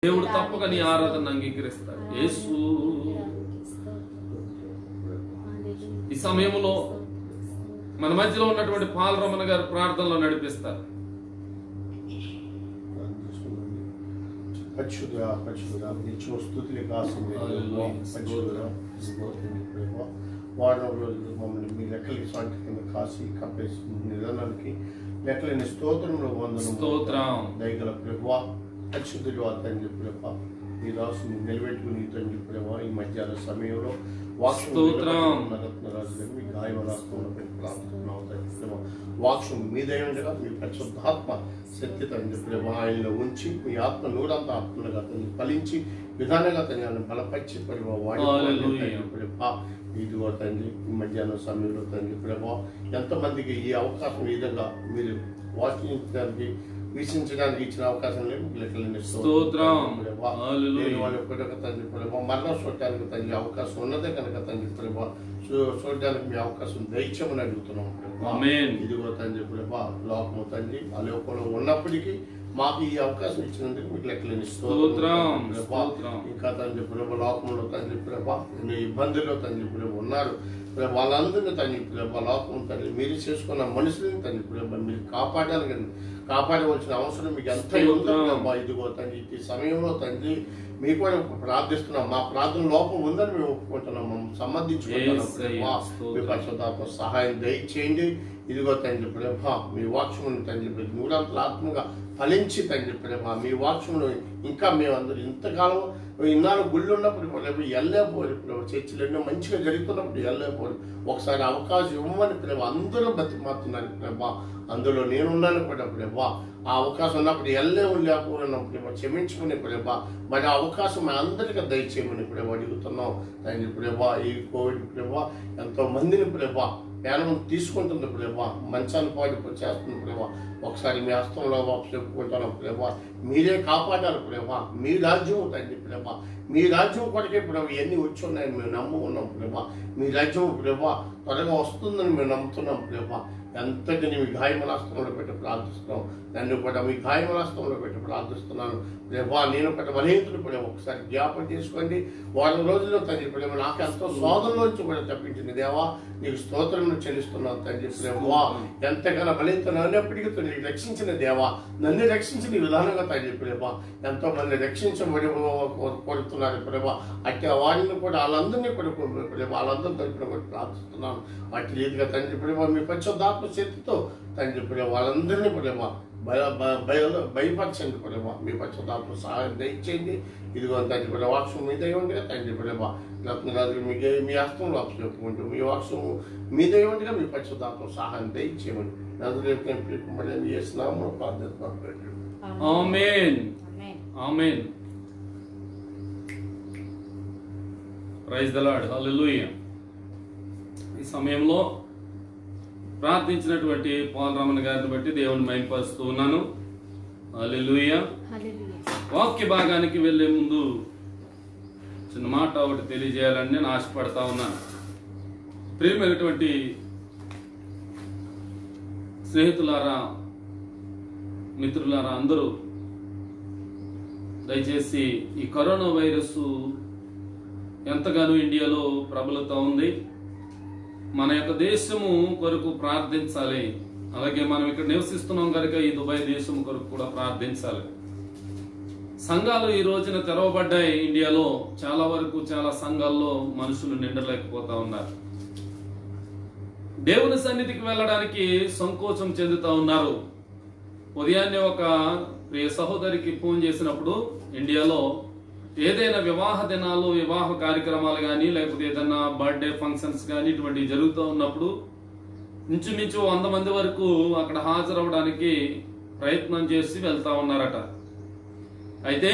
దేవుడు తప్పక నీ ఆరాధన అంగీకరిస్తాడు. యేసు ఈ సమయంలో మన మధ్యలో ఉన్నటువంటి పాలరమణ గారు ప్రార్థనలో నడిపిస్తారు. పరిశుద్ధుడా పరిశుద్ధుడా నిత్యం స్తుతులకు పరిశుద్ధుడా వారం రోజులు మమ్మల్ని మీ లెక్కలకి సాటి కింద కాసి కప్పేసి నిదానానికి లెక్కలేని స్తోత్రంలో వందనం దయగల ప్రభువా పరిశుద్ధుడు తండ్రి ప్రభా ఈ రాసుని నిలబెట్టుకుని తండ్రి ప్రభా ఈ మధ్యాహ్న సమయంలో రత్నరాజు మీ గాయమరాస్తంలో పెట్టి ప్రార్థిస్తున్నాం తండ్రి ప్రభా వాక్యం మీదే ఉండగా మీ పరిశుద్ధాత్మ శక్తి తండ్రి ప్రభా ఆయనలో ఉంచి మీ ఆత్మ నూరంతా ఆత్మలుగా తండ్రి ఫలించి విధానంగా తండ్రి బలపరిచి ప్రభా వాడి ప్రభా ఇదిగో తండ్రి ఈ మధ్యాహ్న సమయంలో తండ్రి ప్రభా ఎంతమందికి ఈ అవకాశం ఈ విధంగా మీరు వాచించడానికి వీక్షించడానికి ఇచ్చిన అవకాశం లేదు. తండ్రి ప్రభా మరణం చూడటానికి తండ్రి అవకాశం ఉన్నదే కనుక తండ్రి ప్రభా చూడడానికి మీ అవకాశం దైత్యమని అడుగుతున్నాం. ఇదిగో తండ్రి ప్రభా లోకము తండ్రి ఆ లోకంలో ఉన్నప్పటికీ మాకు ఈ అవకాశం ఇచ్చినందుకు మీకు లెక్కలేని ఇంకా తండ్రి ప్రభా లోకంలో తండ్రి ప్రభా ఎన్నో ఇబ్బందుల్లో తండ్రి ప్రభా ఉన్నారు. వాళ్ళందరినీ తండ్రి ప్రభా లోకం తండ్రి మీరు చేసుకున్న మనుషులని తండ్రి ప్రభా మీరు కాపాడవలసిన అవసరం మీకు ఎంత ఉందో ప్రభా. ఇదిగో తండ్రి ఈ సమయంలో తండ్రి మీకు కూడా ప్రార్థిస్తున్నాం. మా ప్రార్థన లోపం ఉందని మేము ఒప్పుకుంటున్నాం, మేము సంబంధించుకుంటున్నాం. మీ పరిశుద్ధాత్మ సహాయం దయచేయండి. ఇదిగో తండ్రి ప్రభా మీ వాక్యమును తండ్రి నూరంతల ఆత్మగా ఫలించి తండ్రి ప్రభా మీ వాక్యమును ఇంకా మేమందరూ ఇంతకాలం ఇన్నాళ్ళు గుళ్ళు ఉన్నప్పుడు వెళ్ళలేకపోరు ప్రభు, చర్చలు ఎన్నో మంచిగా జరుగుతున్నప్పుడు వెళ్ళలేకపోరు. ఒకసారి అవకాశం ఇవ్వమని ప్రభా అందరూ బతిమారుతున్నారు ప్రభా, అందులో నేనున్నాను కూడా ప్రభా. ఆ అవకాశం ఉన్నప్పుడు లేకపోయినప్పుడు క్షమించుకునే ప్రభా మరి ఆ అవకాశం అందరికీ దయచేయమని ప్రభా అడుగుతున్నాం తండ్రి ప్రభా. ఈ కోవిడ్ ప్రభా ఎంతో మందిని ప్రభా ప్రాణం తీసుకుంటుంది ప్రభా, మంచాన్ని పాడిపో చేస్తుంది ప్రభా. ఒకసారి మీ హస్తంలో చెప్పుకుంటున్నాం ప్రభా, మీరే కాపాడారు ప్రభా. మీ రాజ్యం తండ్రి ప్రభా, మీ రాజ్యం కొరకే ప్రభా ఇవన్నీ వచ్చి ఉన్నాయని మేము నమ్ముకున్నాం ప్రభా. మీ రాజ్యం ప్రభా త్వరగా వస్తుందని మేము నమ్ముతున్నాం ప్రభా. ఎంతటిని మీ గాయమలాస్తంలో పెట్టి ప్రార్థిస్తున్నాం. నన్ను కూడా మీ గాయమలాస్తంలో పెట్టి ప్రార్థిస్తున్నాను ప్రభా. నేను కూడా బలహీనతలు కూడా ఒకసారి జ్ఞాపకం చేసుకోండి. వారం రోజుల్లో తండ్రి ప్రేమ నాకు ఎంతో శోధనలోంచి కూడా తప్పించింది దేవా, నీకు స్తోత్రం చెల్లిస్తున్నాను తండ్రి ప్రభా. ఎంతగానో బలహీనత అన్నప్పటికీ నీకు రక్షించిన దేవా, నన్ను రక్షించిన విధానంగా తండ్రి ప్రభా. ఎంతో మంది రక్షించబడి కోరుతున్నారు ప్రభా. అట్టి వారిని కూడా వాళ్ళందరినీ కూడా ప్రభా వాళ్ళందరూ తరపున కూడా ప్రార్థిస్తున్నాను. అట్టి రీతిగా తండ్రి ప్రభా మీ పరిశుద్ధాత్మ శక్తితో తండ్రి ప్రభా వాళ్ళందరినీ ప్రభా భయపరచండి ప్రభా. మీ పరిశుద్ధాత్మ సహాయం దయచేయండి. ఇదిగో తండ్రి ప్రభా వాక్సం మీద ఉండగా తండ్రి ప్రభా రత్నరాజు మీ హస్తంలో చెప్పుకుంటూ మీ వాక్సం మీద ఉండగా మీ పరిశుద్ధాత్మ సహాయం దయచేయమని నదులు చేస్తున్నాము ప్రార్థన. Amen amen. Praise the lord. Hallelujah. ఈ సమయంలో ప్రార్థించినటువంటి పాలరమణ గారిని బట్టి దేవుని మహిమపరుస్తూ ఉన్నాను. హల్లెలూయా. వాక్య భాగానికి వెళ్లే ముందు చిన్న మాట ఒకటి తెలియజేయాలని నేను ఆశపడతా ఉన్నాను. ప్రియమైనటువంటి స్నేహితులారా, మిత్రులారా, అందరూ దయచేసి ఈ కరోనా వైరస్ ఎంతగానో ఇండియాలో ప్రబలుతూ ఉంది. మన యొక్క దేశము కొరకు ప్రార్థించాలి. అలాగే మనం ఇక్కడ నివసిస్తున్నాం కనుక ఈ దుబాయ్ దేశం కొరకు కూడా ప్రార్థించాలి. సంఘాలు ఈ రోజున తెరవబడ్డాయి. ఇండియాలో చాలా వరకు చాలా సంఘాల్లో మనుషులు నిండలేకపోతా ఉన్నారు. దేవుని సన్నిధికి వెళ్ళడానికి సంకోచం చెందుతా ఉన్నారు. ఉదయాన్నే ఒక ప్రియ సహోదరికి ఫోన్ చేసినప్పుడు ఇండియాలో ఏదైనా వివాహ దినాలు, వివాహ కార్యక్రమాలు కానీ లేకపోతే ఏదైనా బర్త్డే ఫంక్షన్స్ కానీ ఇటువంటివి జరుగుతూ ఉన్నప్పుడు ఇంచుమించు 100 మంది వరకు అక్కడ హాజరవడానికి ప్రయత్నం చేసి వెళ్తా ఉన్నారట. అయితే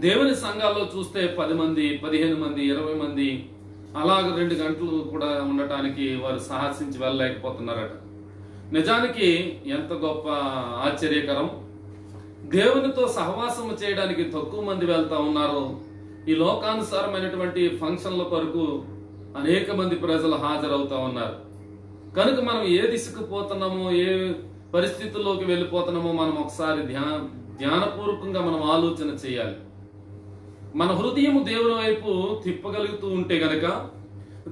దేవుని సంఘాల్లో చూస్తే 10 మంది, 15 మంది, 20 మంది అలాగ 2 గంటలు కూడా ఉండటానికి వారు సాహసించి వెళ్ళలేకపోతున్నారట. నిజానికి ఎంత గొప్ప ఆశ్చర్యకరం. దేవునితో సహవాసం చేయడానికి తక్కువ మంది వెళ్తా ఉన్నారు. ఈ లోకానుసారమైనటువంటి ఫంక్షన్ల కొరకు అనేక మంది ప్రజలు హాజరవుతా ఉన్నారు. కనుక మనం ఏ దిశకు పోతున్నామో, ఏ పరిస్థితుల్లోకి వెళ్ళిపోతున్నామో మనం ఒకసారి ధ్యానపూర్వకంగా మనం ఆలోచన చేయాలి. మన హృదయం దేవుని వైపు తిప్పగలుగుతూ ఉంటే గనక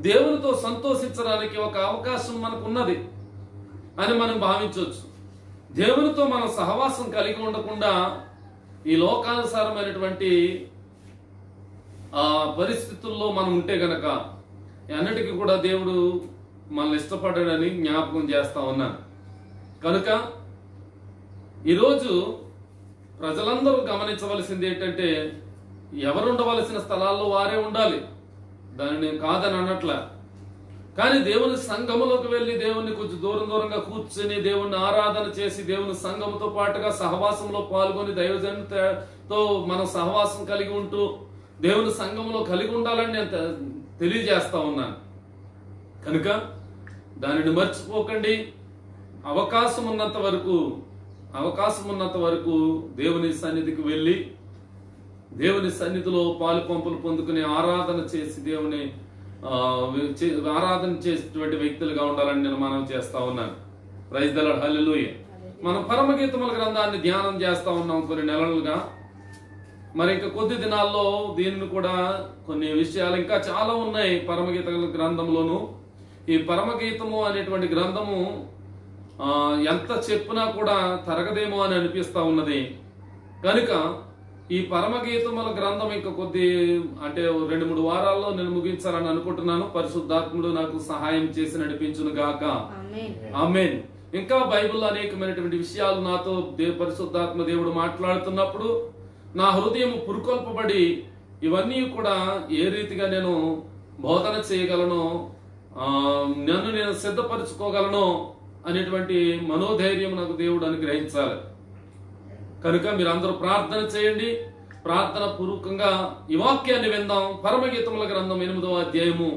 దేవునితో సంతోషించడానికి ఒక అవకాశం మనకు ఉన్నది అని మనం భావించవచ్చు. దేవునితో మనం సహవాసం కలిగి ఉండకుండా ఈ లోకానుసారమైనటువంటి పరిస్థితుల్లో మనం ఉంటే గనక అన్నిటికీ కూడా దేవుడు మనల్ని ఇష్టపడ్డాడని జ్ఞాపకం చేస్తా ఉన్నాను. కనుక ఈరోజు ప్రజలందరూ గమనించవలసింది ఏంటంటే, ఎవరు ఉండవలసిన స్థలాల్లో వారే ఉండాలి, దాన్ని నేను కాదని అన్నట్ల. కానీ దేవుని సంఘములోకి వెళ్ళి దేవుణ్ణి కొంచెం దూరంగా కూర్చొని దేవుణ్ణి ఆరాధన చేసి దేవుని సంఘముతో పాటుగా సహవాసంలో పాల్గొని దైవజనులతో మనం సహవాసం కలిగి ఉంటూ దేవుని సంఘంలో కలిగి ఉండాలని నేను తెలియజేస్తా ఉన్నాను. కనుక దానిని మర్చిపోకండి. అవకాశం ఉన్నంత వరకు దేవుని సన్నిధికి వెళ్ళి దేవుని సన్నిధిలో పాలు పంపులు పొందుకుని ఆరాధన చేసి దేవుని ఆరాధన చేసేటువంటి వ్యక్తులుగా ఉండాలని నేను మనం చేస్తా ఉన్నాను. ప్రైజ్ ది లార్డ్, హల్లెలూయా. మనం పరమగీతముల గ్రంథాన్ని ధ్యానం చేస్తా ఉన్నాం కొన్ని నెలలుగా. మరి ఇంకా కొద్ది దినాల్లో దీనిని కూడా కొన్ని విషయాలు ఇంకా చాలా ఉన్నాయి పరమగీత గ్రంథంలోను. ఈ పరమగీతము అనేటువంటి గ్రంథము ఎంత చెప్పినా కూడా తరగదేమో అని అనిపిస్తా ఉన్నది. కనుక ఈ పరమగీతముల గ్రంథం ఇంకా అంటే 2-3 వారాల్లో నేను ముగించాలని అనుకుంటున్నాను. పరిశుద్ధాత్ముడు నాకు సహాయం చేసి నడిపించును గాక. ఆమేన్. ఇంకా బైబిల్లో అనేకమైనటువంటి విషయాలు నాతో పరిశుద్ధాత్మ దేవుడు మాట్లాడుతున్నప్పుడు నా హృదయం పురుకొల్పబడి ఇవన్నీ కూడా ఏ రీతిగా నేను బోధన చేయగలను, నన్ను నేను సిద్ధపరచుకోగలను అనేటువంటి మనోధైర్యం నాకు దేవుడు అనుగ్రహించాలి. కనుక మీరందరూ ప్రార్థన చేయండి. ప్రార్థన పూర్వకంగా ఈ వాక్యాన్ని విందాం. పరమగీతముల గ్రంథం 8వ అధ్యాయము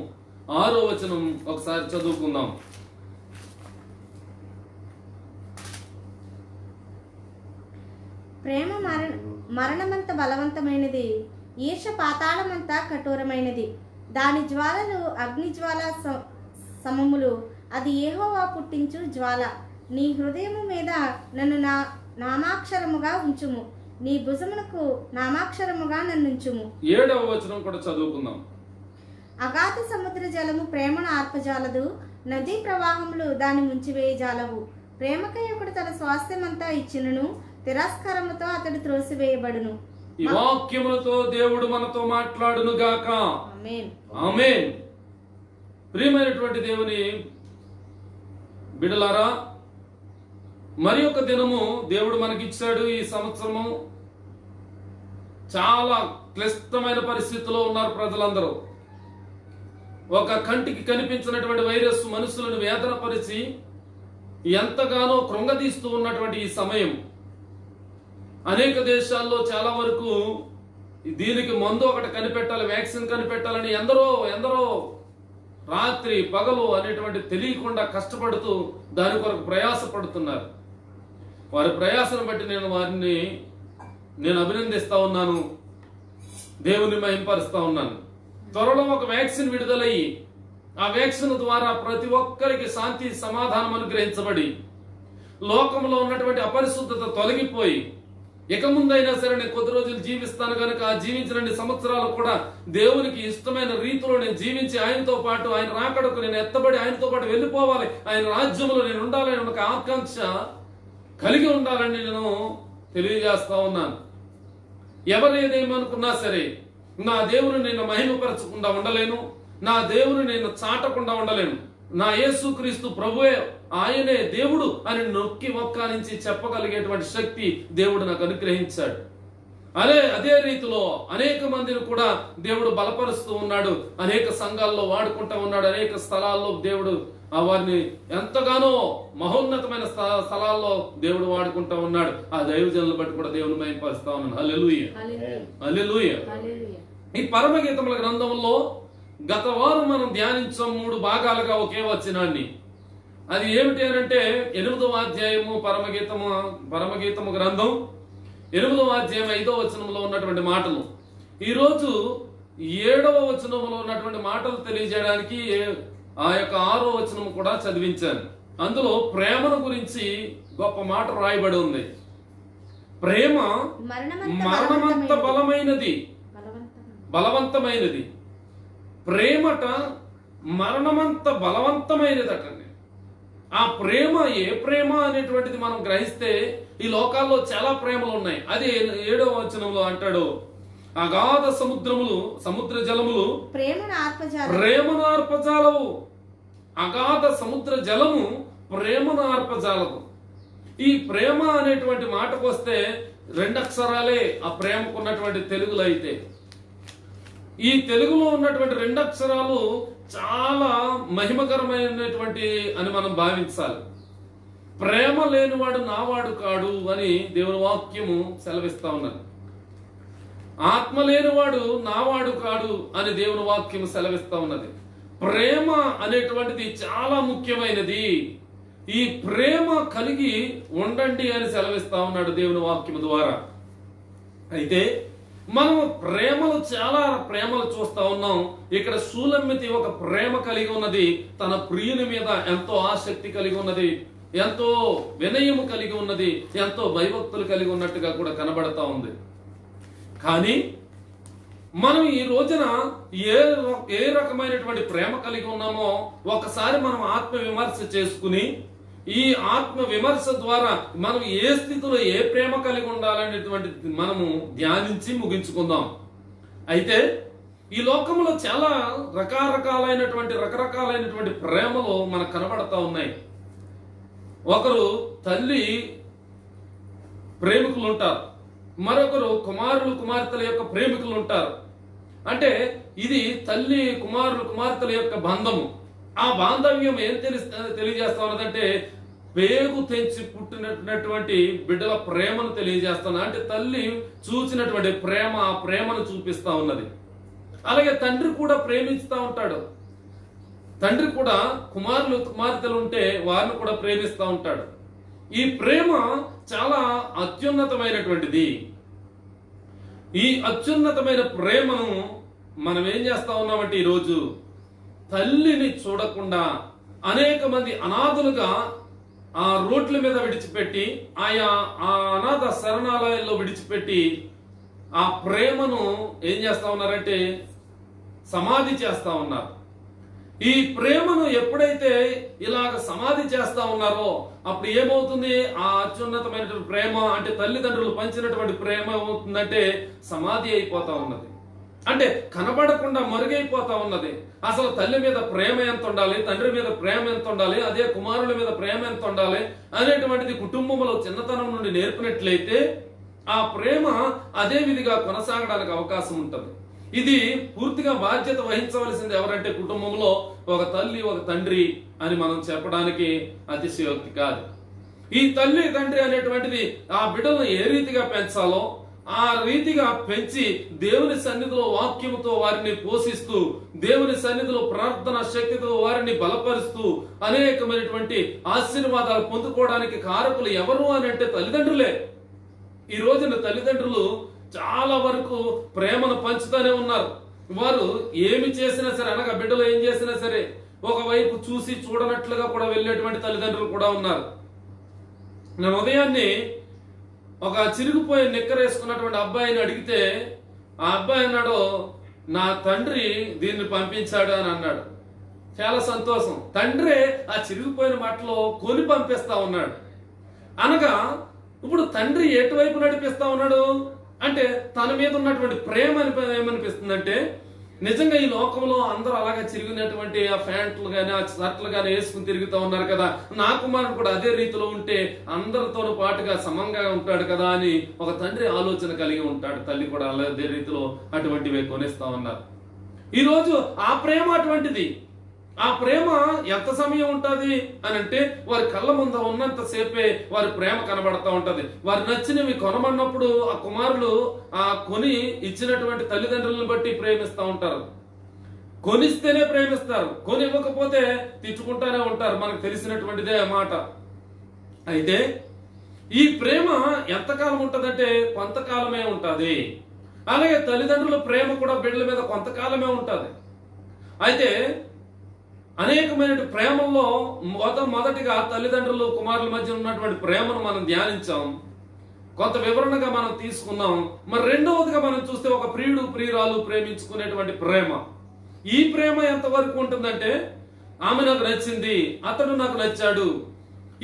6వ వచనం ఒకసారి చదువుకుందాం. ప్రేమ మరణమంత బలవంతమైనది, ఈర్ష పాతాళమంతా కఠోరమైనది. దాని జ్వాలలు అగ్ని జ్వాల సమములు, అది యెహోవా పుట్టించు జ్వాల. నీ హృదయము మీద నన్ను నామాక్షరముగా ఉంచుము, నీ భుజమునకు నామాక్షరముగా నన్నుంచుము. 7వ వచనం కూడా చదువుకుందాం. అగాధ సముద్ర జలము ప్రేమను ఆర్పజాలదు, నదీ ప్రవాహములు దాని ముంచివేయజాలవు. ప్రేమకై ఒకడు తన స్వాస్థ్యమంతా ఇచ్చినను, తిరస్కారముతో అతడు త్రోసివేయబడును. ఈ వాక్యములతో దేవుడు మనతో మాట్లాడును గాక. ఆమేన్. ఆమేన్. ప్రియమైనటువంటి దేవుని బిడ్డలారా, మరి ఒక దినము దేవుడు మనకిచ్చాడు. ఈ సంవత్సరము చాలా క్లిష్టమైన పరిస్థితుల్లో ఉన్నారు ప్రజలందరూ. ఒక కంటికి కనిపించినటువంటి వైరస్ మనుషులను వేదన పరిచి ఎంతగానో కృంగదీస్తూ ఉన్నటువంటి ఈ సమయం, అనేక దేశాల్లో చాలా వరకు దీనికి మందు ఒకటి కనిపెట్టాలి, వ్యాక్సిన్ కనిపెట్టాలని ఎందరో రాత్రి పగలు అనేటువంటి తెలియకుండా కష్టపడుతూ దాని కొరకు ప్రయాసపడుతున్నారు. వారి ప్రయాసను బట్టి నేను అభినందిస్తా ఉన్నాను, దేవుని మహింపరుస్తా ఉన్నాను. త్వరలో ఒక వ్యాక్సిన్ విడుదలయ్యి ఆ వ్యాక్సిన్ ద్వారా ప్రతి ఒక్కరికి శాంతి సమాధానం అనుగ్రహించబడి లోకంలో ఉన్నటువంటి అపరిశుద్ధత తొలగిపోయి ఇక ముందైనా సరే నేను కొద్ది రోజులు జీవిస్తాను కనుక ఆ జీవించిన సంవత్సరాలు కూడా దేవునికి ఇష్టమైన రీతిలో నేను జీవించి ఆయనతో పాటు ఆయన రాకడకు నేను ఎత్తబడి ఆయనతో పాటు వెళ్ళిపోవాలి, ఆయన రాజ్యంలో నేను ఉండాలని ఒక ఆకాంక్ష కలిగి ఉండాలని నేను తెలియజేస్తా ఉన్నాను. ఎవరు ఏదేమనుకున్నా సరే నా దేవుని నేను మహిమపరచకుండా ఉండలేను, నా దేవుని నేను చాటకుండా ఉండలేను. నా యేసుక్రీస్తు ప్రభువే, ఆయనే దేవుడు అని నొక్కి ఒక్కానించి చెప్పగలిగేటువంటి శక్తి దేవుడు నాకు అనుగ్రహించాడు. అదే రీతిలో అనేక మందిని కూడా దేవుడు బలపరుస్తూ ఉన్నాడు, అనేక సంఘాల్లో వాడుకుంటా ఉన్నాడు, అనేక స్థలాల్లో దేవుడు వారిని ఎంతగానో మహోన్నతమైన స్థలాల్లో దేవుడు వాడుకుంటా ఉన్నాడు. ఆ దైవజనులను బట్టి కూడా దేవుని మహిమపరుస్తా ఉన్నాను. హల్లెలూయా, హల్లెలూయా. ఈ పరమగీతముల గ్రంథంలో గత వారం మనం ధ్యానించాం 3 భాగాలుగా ఒకే వచనాన్ని. అది ఏమిటి అనంటే 8వ అధ్యాయము పరమగీతము గ్రంథం 8వ అధ్యాయం 5వ వచనంలో ఉన్నటువంటి మాటలు. ఈరోజు 7వ వచనంలో ఉన్నటువంటి మాటలు తెలియజేయడానికి ఆ యొక్క 6వ వచనం కూడా చదివించాను. అందులో ప్రేమను గురించి గొప్ప మాట రాయబడి ఉంది. ప్రేమ మరణమంత బలవంతమైనది. ప్రేమట మరణమంత బలవంతమైనదటండి. ఆ ప్రేమ ఏ ప్రేమ అనేటువంటిది మనం గ్రహిస్తే ఈ లోకాల్లో చాలా ప్రేమలు ఉన్నాయి. అది 7వ వచనంలో అంటాడు, అగాధ సముద్ర జలములు ప్రేమను ఆర్పజాలవు. అగాధ సముద్ర జలము ప్రేమను ఆర్పజాలవు. ఈ ప్రేమ అనేటువంటి మాటకు వస్తే 2 అక్షరాలే ఆ ప్రేమకు ఉన్నటువంటి తెలుగులో అయితే, ఈ తెలుగులో ఉన్నటువంటి 2 అక్షరాలు చాలా మహిమకరమైనటువంటి అని మనం భావించాలి. ప్రేమ లేనివాడు నావాడు కాడు అని దేవుని వాక్యము సెలవిస్తా ఉన్నది. ఆత్మ లేనివాడు నావాడు కాడు అని దేవుని వాక్యము సెలవిస్తా ఉన్నది. ప్రేమ అనేటువంటిది చాలా ముఖ్యమైనది. ఈ ప్రేమ కలిగి ఉండండి అని సెలవిస్తా ఉన్నాడు దేవుని వాక్యము ద్వారా. అయితే మనము చాలా ప్రేమలు చూస్తా ఉన్నాం. ఇక్కడ షూలమ్మితి ఒక ప్రేమ కలిగి ఉన్నది. తన ప్రియుని మీద ఎంతో ఆసక్తి కలిగి ఉన్నది, ఎంతో వినయము కలిగి ఉన్నది, ఎంతో భయభక్తులు కలిగి ఉన్నట్టుగా కూడా కనబడతా ఉంది. కానీ మనం ఈ రోజున ఏ రకమైనటువంటి ప్రేమ కలిగి ఉన్నామో ఒకసారి మనం ఆత్మ విమర్శ చేసుకుని, ఈ ఆత్మ విమర్శ ద్వారా మనం ఏ స్థితిలో ఏ ప్రేమ కలిగి ఉండాలనేటువంటి మనము ధ్యానించి ముగించుకుందాం. అయితే ఈ లోకంలో చాలా రకరకాలైనటువంటి ప్రేమలు మనకు కనబడతా ఉన్నాయి. ఒకరు తల్లి ప్రేమికులు ఉంటారు, మరొకరు కుమార్తెల యొక్క ప్రేమికులు ఉంటారు. అంటే ఇది తల్లి కుమార్తెల యొక్క బంధము. ఆ బాంధవ్యం ఏం తెలియజేస్తా ఉన్నదంటే పేగు తెంచి పుట్టినటువంటి బిడ్డల ప్రేమను తెలియజేస్తున్నా. అంటే తల్లి చూసినటువంటి ప్రేమ, ఆ ప్రేమను చూపిస్తా ఉన్నది. అలాగే తండ్రి కూడా ప్రేమిస్తూ ఉంటాడు. తండ్రి కూడా కుమార్తెలు ఉంటే వారిని కూడా ప్రేమిస్తూ ఉంటాడు. ఈ ప్రేమ చాలా అత్యున్నతమైనటువంటిది. ఈ అత్యున్నతమైన ప్రేమను మనం ఏం చేస్తా ఉన్నామంటే ఈరోజు తల్లిని చూడకుండా అనేక మంది అనాథులుగా ఆ రోడ్ల మీద విడిచిపెట్టి, ఆ అనాథ శరణాలయాల్లో విడిచిపెట్టి ఆ ప్రేమను ఏం చేస్తా ఉన్నారంటే సమాధి చేస్తా ఉన్నారు. ఈ ప్రేమను ఎప్పుడైతే ఇలాగ సమాధి చేస్తా ఉన్నారో అప్పుడు ఏమవుతుంది? ఆ అత్యున్నతమైనటువంటి ప్రేమ అంటే తల్లిదండ్రులు పంచినటువంటి ప్రేమ ఏమవుతుందంటే సమాధి అయిపోతా ఉన్నది. అంటే కనబడకుండా మరుగైపోతా ఉన్నది. అసలు తల్లి మీద ప్రేమ ఎంత ఉండాలి, తండ్రి మీద ప్రేమ ఎంత ఉండాలి, అదే కుమారుల మీద ప్రేమ ఎంత ఉండాలి అనేటువంటిది కుటుంబంలో చిన్నతనం నుండి నేర్పినట్లయితే ఆ ప్రేమ అదే విధిగా కొనసాగడానికి అవకాశం ఉంటుంది. ఇది పూర్తిగా బాధ్యత వహించవలసింది ఎవరంటే కుటుంబంలో ఒక తల్లి ఒక తండ్రి అని మనం చెప్పడానికి అతిశయోక్తి కాదు. ఈ తల్లి తండ్రి అనేటువంటిది ఆ బిడ్డలను ఏ రీతిగా పెంచాలో ఆ రీతిగా పెంచి దేవుని సన్నిధిలో వాక్యముతో వారిని పోషిస్తూ, దేవుని సన్నిధిలో ప్రార్థన శక్తితో వారిని బలపరుస్తూ అనేకమైనటువంటి ఆశీర్వాదాలు పొందుకోవడానికి కారకులు ఎవరు అని అంటే తల్లిదండ్రులే. ఈ రోజున తల్లిదండ్రులు చాలా వరకు ప్రేమను పంచుతూనే ఉన్నారు. వారు ఏమి చేసినా సరే, అనగా బిడ్డలు ఏం చేసినా సరే ఒకవైపు చూసి చూడనట్లుగా కూడా వెళ్ళేటువంటి తల్లిదండ్రులు కూడా ఉన్నారు. నేను ఉదయాన్నే ఒక చిరిగిపోయి నిక్కరేసుకున్నటువంటి అబ్బాయిని అడిగితే ఆ అబ్బాయి అన్నాడు, నా తండ్రి దీన్ని పంపించాడు అని అన్నాడు. చాలా సంతోషం. తండ్రే ఆ చిరిగిపోయిన మాటలో కొని పంపిస్తా ఉన్నాడు. అనగా ఇప్పుడు తండ్రి ఎటువైపు నడిపిస్తా ఉన్నాడు అంటే తన మీద ఉన్నటువంటి ప్రేమ ఏమనిపిస్తుందంటే, నిజంగా ఈ లోకంలో అందరూ అలాగే చిరిగినటువంటి ఆ ప్యాంట్లు కానీ ఆ షర్ట్లు కానీ వేసుకుని తిరుగుతూ ఉన్నారు కదా, నా కుమారుడు కూడా అదే రీతిలో ఉంటే అందరితో పాటుగా సమంగా ఉంటాడు కదా అని ఒక తండ్రి ఆలోచన కలిగి ఉంటాడు. తల్లి కూడా అదే రీతిలో అటువంటివి కొనిస్తా ఉన్నారు. ఈరోజు ఆ ప్రేమ అటువంటిది. ఆ ప్రేమ ఎంత సమయం ఉంటది అని అంటే వారి కళ్ళ ముందు ఉన్నంత సేపే వారి ప్రేమ కనబడతా ఉంటది. వారు నచ్చినవి కొనమన్నప్పుడు ఆ కుమారులు ఆ కొని ఇచ్చినటువంటి తల్లిదండ్రులను బట్టి ప్రేమిస్తూ ఉంటారు. కొనిస్తేనే ప్రేమిస్తారు, కొని ఇవ్వకపోతే తిట్టుకుంటానే ఉంటారు. మనకు తెలిసినటువంటిదే ఆ మాట. అయితే ఈ ప్రేమ ఎంతకాలం ఉంటదంటే కొంతకాలమే ఉంటది. అలాగే తల్లిదండ్రుల ప్రేమ కూడా బిడ్డల మీద కొంతకాలమే ఉంటది. అయితే అనేకమైన ప్రేమల్లో మొదటిగా తల్లిదండ్రులు కుమారుల మధ్య ఉన్నటువంటి ప్రేమను మనం ధ్యానించాం. కొంత వివరణగా మనం తీసుకున్నాం. మరి రెండవదిగా మనం చూస్తే ఒక ప్రియుడు ప్రియురాలు ప్రేమించుకునేటువంటి ప్రేమ. ఈ ప్రేమ ఎంతవరకు ఉంటుందంటే ఆమె నాకు నచ్చింది, అతడు నాకు నచ్చాడు.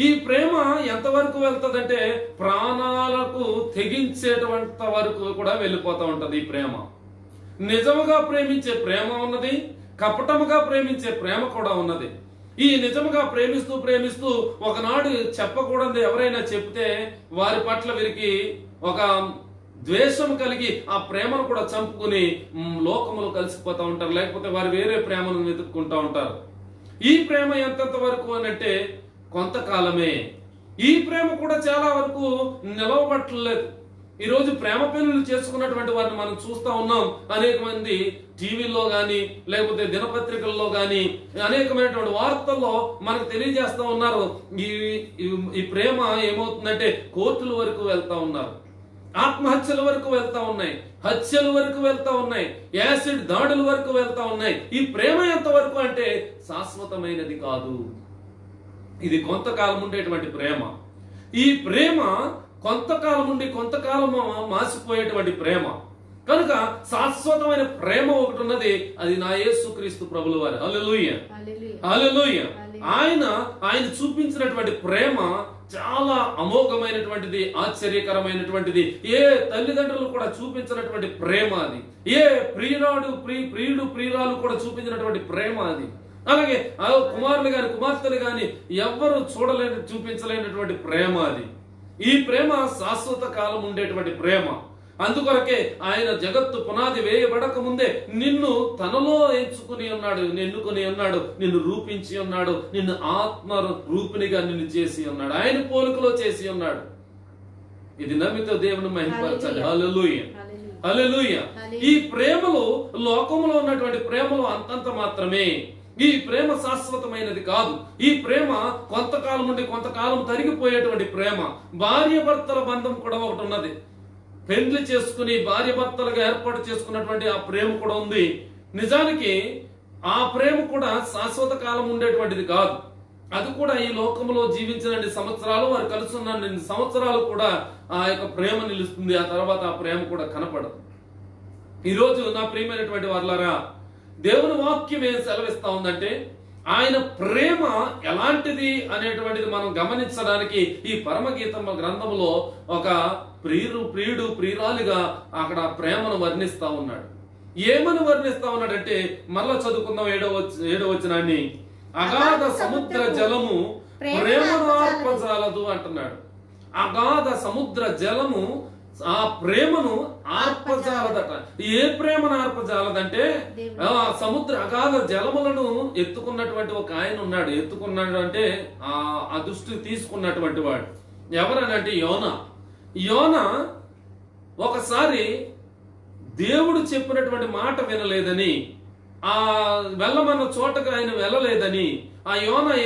ఈ ప్రేమ ఎంతవరకు వెళ్తుందంటే ప్రాణాలకు తెగించేటువంటి వరకు కూడా వెళ్ళిపోతూ ఉంటది ఈ ప్రేమ. నిజముగా ప్రేమించే ప్రేమ ఉన్నది, కపటముగా ప్రేమించే ప్రేమ కూడా ఉన్నది. ఈ నిజముగా ప్రేమిస్తూ ప్రేమిస్తూ ఒకనాడు చెప్పకూడదు ఎవరైనా చెప్తే వారి పట్ల వీరికి ఒక ద్వేషం కలిగి ఆ ప్రేమను కూడా చంపుకుని లోకములు కలిసిపోతూ ఉంటారు, లేకపోతే వారు వేరే ప్రేమను వెతుక్కుంటూ ఉంటారు. ఈ ప్రేమ ఎంతెంత వరకు అనంటే కొంతకాలమే. ఈ ప్రేమ కూడా చాలా వరకు నిలవబట్టలేదు. ఈరోజు ప్రేమ పెళ్లిళ్ళు చేసుకున్నటువంటి వారిని మనం చూస్తూ ఉన్నాం. అనేక మంది టీవీల్లో కానీ లేకపోతే దినపత్రికల్లో కానీ అనేకమైనటువంటి వార్తల్లో మనకు తెలియజేస్తా ఉన్నారు. ఈ ప్రేమ ఏమవుతుందంటే కోర్టుల వరకు వెళ్తా ఉన్నారు, ఆత్మహత్యల వరకు వెళ్తా ఉన్నాయి, హత్యల వరకు వెళ్తా ఉన్నాయి, యాసిడ్ దాడుల వరకు వెళ్తా ఉన్నాయి. ఈ ప్రేమ ఎంత వరకు అంటే శాశ్వతమైనది కాదు, ఇది కొంతకాలం ఉండేటువంటి ప్రేమ. ఈ ప్రేమ కొంతకాలం ఉండి కొంతకాలం మాసిపోయేటువంటి ప్రేమ. కనుక శాశ్వతమైన ప్రేమ ఒకటి ఉన్నది, అది నా యేసుక్రీస్తు ప్రభుల వారు. హల్లెలూయా, హల్లెలూయా. ఆయన చూపించినటువంటి ప్రేమ చాలా అమోఘమైనటువంటిది, ఆశ్చర్యకరమైనటువంటిది. ఏ తల్లిదండ్రులు కూడా చూపించినటువంటి ప్రేమ అది. ఏ ప్రియుడు ప్రియురాలు కూడా చూపించినటువంటి ప్రేమ అది. అలాగే కుమారులు గాని కుమార్తెలు గాని ఎవ్వరు చూపించలేనటువంటి ప్రేమ అది. ఈ ప్రేమ శాశ్వత కాలం ఉండేటువంటి ప్రేమ. అందుకొరకే ఆయన జగత్తు పునాది వేయబడక ముందే నిన్ను తనలో ఎన్నుకుని ఉన్నాడు, నిన్ను రూపించి ఉన్నాడు, నిన్ను ఆత్మ రూపిణిగా నిన్ను చేసి ఉన్నాడు, ఆయన పోలికలో చేసి ఉన్నాడు. ఇది నమ్మితో దేవుని మహిమపరచాలి. హల్లెలూయా, హల్లెలూయా. ఈ ప్రేమలో లోకములో ఉన్నటువంటి ప్రేమలో అంతంత మాత్రమే. ఈ ప్రేమ శాశ్వతమైనది కాదు. ఈ ప్రేమ కొంతకాలం ఉండి కొంతకాలం తరిగిపోయేటువంటి ప్రేమ. భార్య భర్తల బంధం కూడా ఒకటి ఉన్నది. పెండ్లి చేసుకుని భార్య భర్తలుగా ఏర్పాటు చేసుకున్నటువంటి ఆ ప్రేమ కూడా ఉంది. నిజానికి ఆ ప్రేమ కూడా శాశ్వత కాలం ఉండేటువంటిది కాదు. అది కూడా ఈ లోకంలో జీవించిన సంవత్సరాలు, వారు కలుసున్న సంవత్సరాలు కూడా ఆ యొక్క ప్రేమ నిలుస్తుంది. ఆ తర్వాత ఆ ప్రేమ కూడా కనపడదు. ఈరోజు నా ప్రియమైనటువంటి వారులారా, దేవుని వాక్యం ఏం సెలవిస్తా ఉందంటే ఆయన ప్రేమ ఎలాంటిది అనేటువంటిది మనం గమనించడానికి ఈ పరమగీతం గ్రంథంలో ఒక ప్రియుడు ప్రియురాలిగా అక్కడ ప్రేమను వర్ణిస్తా ఉన్నాడు. ఏమని వర్ణిస్తా ఉన్నాడంటే మరలా చదువుకుందాం 7వ వచనాన్ని. అగాధ సముద్ర జలము ప్రేమను ఆర్పజాలదు అంటున్నాడు. అగాధ సముద్ర జలము ఆ ప్రేమను ఆర్పజాలదట. ఏ ప్రేమను ఆర్పజాలదంటే సముద్ర అగాధ జలములను ఎత్తుకున్నటువంటి ఒక ఆయన ఉన్నాడు. ఎత్తుకున్నాడు అంటే ఆ దృష్టి తీసుకున్నటువంటి వాడు ఎవరనంటే యోనా ఒకసారి దేవుడు చెప్పినటువంటి మాట వినలేదని, ఆ వెళ్ళమన్న చోటకు ఆయన వెళ్ళలేదని ఆ యోనాని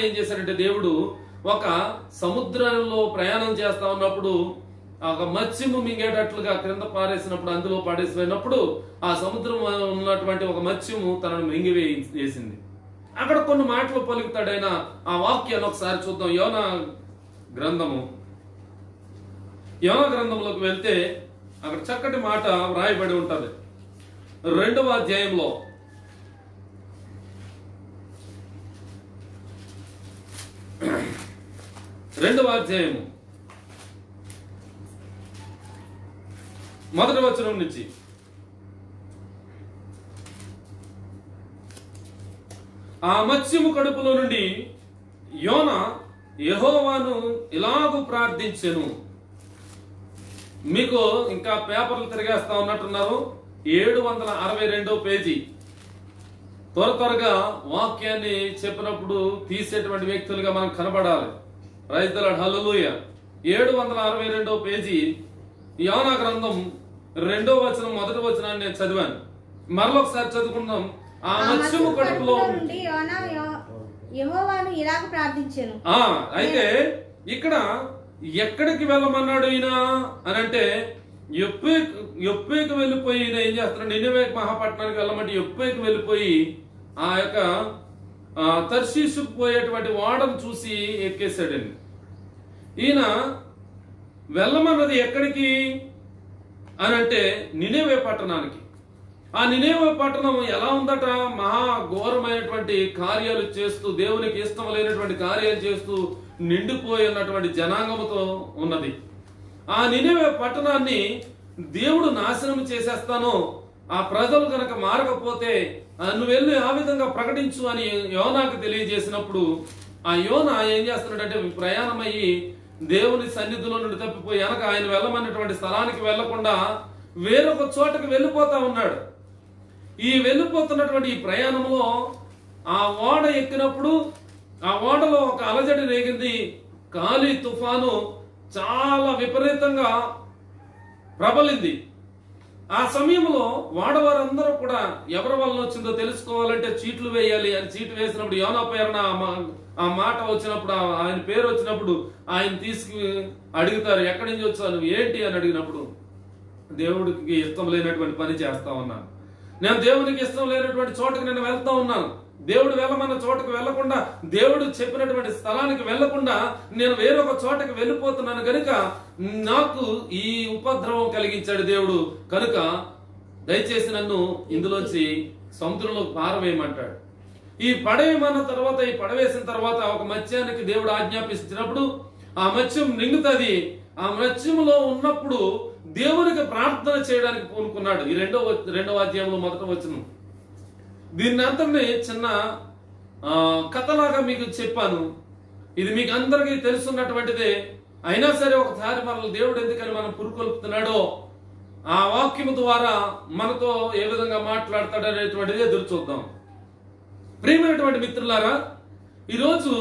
ఏం చేశాడంటే దేవుడు ఒక సముద్రంలో ప్రయాణం చేస్తా ఉన్నప్పుడు ఒక మత్స్యము మింగేటట్లుగా క్రింద పారేసినప్పుడు, అందులో పడేసినప్పుడు ఆ సముద్రం ఉన్నటువంటి ఒక మత్స్యము తనను మింగివేసింది. అక్కడ కొన్ని మాటలు పలుకుతాడైనా ఆ వాక్యాన్ని ఒకసారి చూద్దాం. యోనా గ్రంథంలోకి వెళ్తే అక్కడ చక్కటి మాట వ్రాయబడి ఉంటది. 2వ అధ్యాయంలో 2వ అధ్యాయము 1వ వచనం నుంచి ఆ మత్స్యము కడుపులో నుండి యోనా యెహోవాను ఇలాగు ప్రార్థించెను. మీకు ఇంకా పేపర్లు తిరిగేస్తా ఉన్నట్టున్నారు. 762వ పేజీ. త్వరగా వాక్యాన్ని చెప్పినప్పుడు తీసేటువంటి వ్యక్తులుగా మనం కనబడాలి. Praise the lord, hallelujah. 762వ పేజీ యోనా గ్రంథం 2వ వచనం 1వ వచనాన్ని నేను చదివాను. మరొకసారి చదువుకుందాం. ఆ మత్స్యము కడుపులో నుండి యోనా యెహోవాను ఇలాగ ప్రార్థించెను. అయితే ఇక్కడ ఎక్కడికి వెళ్ళమన్నాడు ఈయన అని అంటే యొప్పేకి వెళ్ళిపోయి ఈయన ఏం చేస్తున్నాడు, నినివే మహాపట్నానికి వెళ్ళమంటే యొప్పేకి వెళ్ళిపోయి ఆ యొక్క తర్షీషుకు పోయేటువంటి వాడను చూసి ఎక్కేశాడండి. ఈయన వెళ్ళమన్నది ఎక్కడికి అని అంటే నినేవే పట్టణానికి. ఆ నినేవే పట్టణం ఎలా ఉందట? మహా ఘోరమైనటువంటి కార్యాలు చేస్తూ, దేవునికి ఇష్టం లేనటువంటి కార్యాలు చేస్తూ నిండిపోయి ఉన్నటువంటి జనాంగముతో ఉన్నది. ఆ నినేవే పట్టణాన్ని దేవుడు నాశనం చేసేస్తాను, ఆ ప్రజలు కనుక మారకపోతే నువ్వు వెళ్ళి ఆ విధంగా ప్రకటించు అని యోనాకు తెలియజేసినప్పుడు ఆ యోనా ఏం చేస్తున్నాడంటే ప్రయాణమయ్యి దేవుని సన్నిధిలో నుండి తప్పిపోయి వెనక ఆయన వెళ్ళమన్నటువంటి స్థలానికి వెళ్లకుండా వేరొక చోటకి వెళ్ళిపోతా ఉన్నాడు. ఈ వెళ్ళిపోతున్నటువంటి ఈ ప్రయాణంలో ఆ ఓడ ఎక్కినప్పుడు ఆ ఓడలో ఒక అలజడి రేగింది. గాలి తుఫాను చాలా విపరీతంగా ప్రబలింది. ఆ సమయంలో వాడవారందరూ కూడా ఎవరి వల్ల వచ్చిందో తెలుసుకోవాలంటే చీట్లు వేయాలి అని చీటు వేసినప్పుడు యోనా పేరున ఆ మాట వచ్చినప్పుడు, ఆయన పేరు వచ్చినప్పుడు ఆయన తీసుకు అడుగుతారు, ఎక్కడి నుంచి వచ్చావు, నువ్వు ఏంటి అని అడిగినప్పుడు దేవుడికి ఇష్టం లేనటువంటి పని చేస్తా ఉన్నాను, నేను దేవునికి ఇష్టం లేనటువంటి చోటుకు నేను వెళ్తా ఉన్నాను, దేవుడు వెళ్ళమన్న చోటుకు వెళ్లకుండా, దేవుడు చెప్పినటువంటి స్థలానికి వెళ్లకుండా నేను వేరొక చోటకి వెళ్ళిపోతున్నాను కనుక నాకు ఈ ఉపద్రవం కలిగించాడు దేవుడు, కనుక దయచేసి నన్ను ఇందులోంచి సముద్రంలో పారవేయమంటాడు. ఈ పడవేయమన్న తర్వాత, ఈ పడవేసిన తర్వాత ఒక మత్స్యానికి దేవుడు ఆజ్ఞాపించినప్పుడు ఆ మత్స్యం నిండుతుంది. ఆ మత్స్యంలో ఉన్నప్పుడు దేవునికి ప్రార్థన చేయడానికి పూనుకున్నాడు. ఈ రెండవ అధ్యాయంలో మొదట వచనం. దీన్ని అంతనే చిన్న కథలాగా మీకు చెప్పాను. ఇది మీకు అందరికీ తెలుసున్నటువంటిదే. అయినా సరే ఒకసారి మనల్ని దేవుడు ఎందుకని మనం పురుకొల్పుతున్నాడో, ఆ వాక్యము ద్వారా మనతో ఏ విధంగా మాట్లాడతాడు అనేటువంటిది ఎదురు చూద్దాం. ప్రియమైనటువంటి మిత్రులారా, ఈరోజు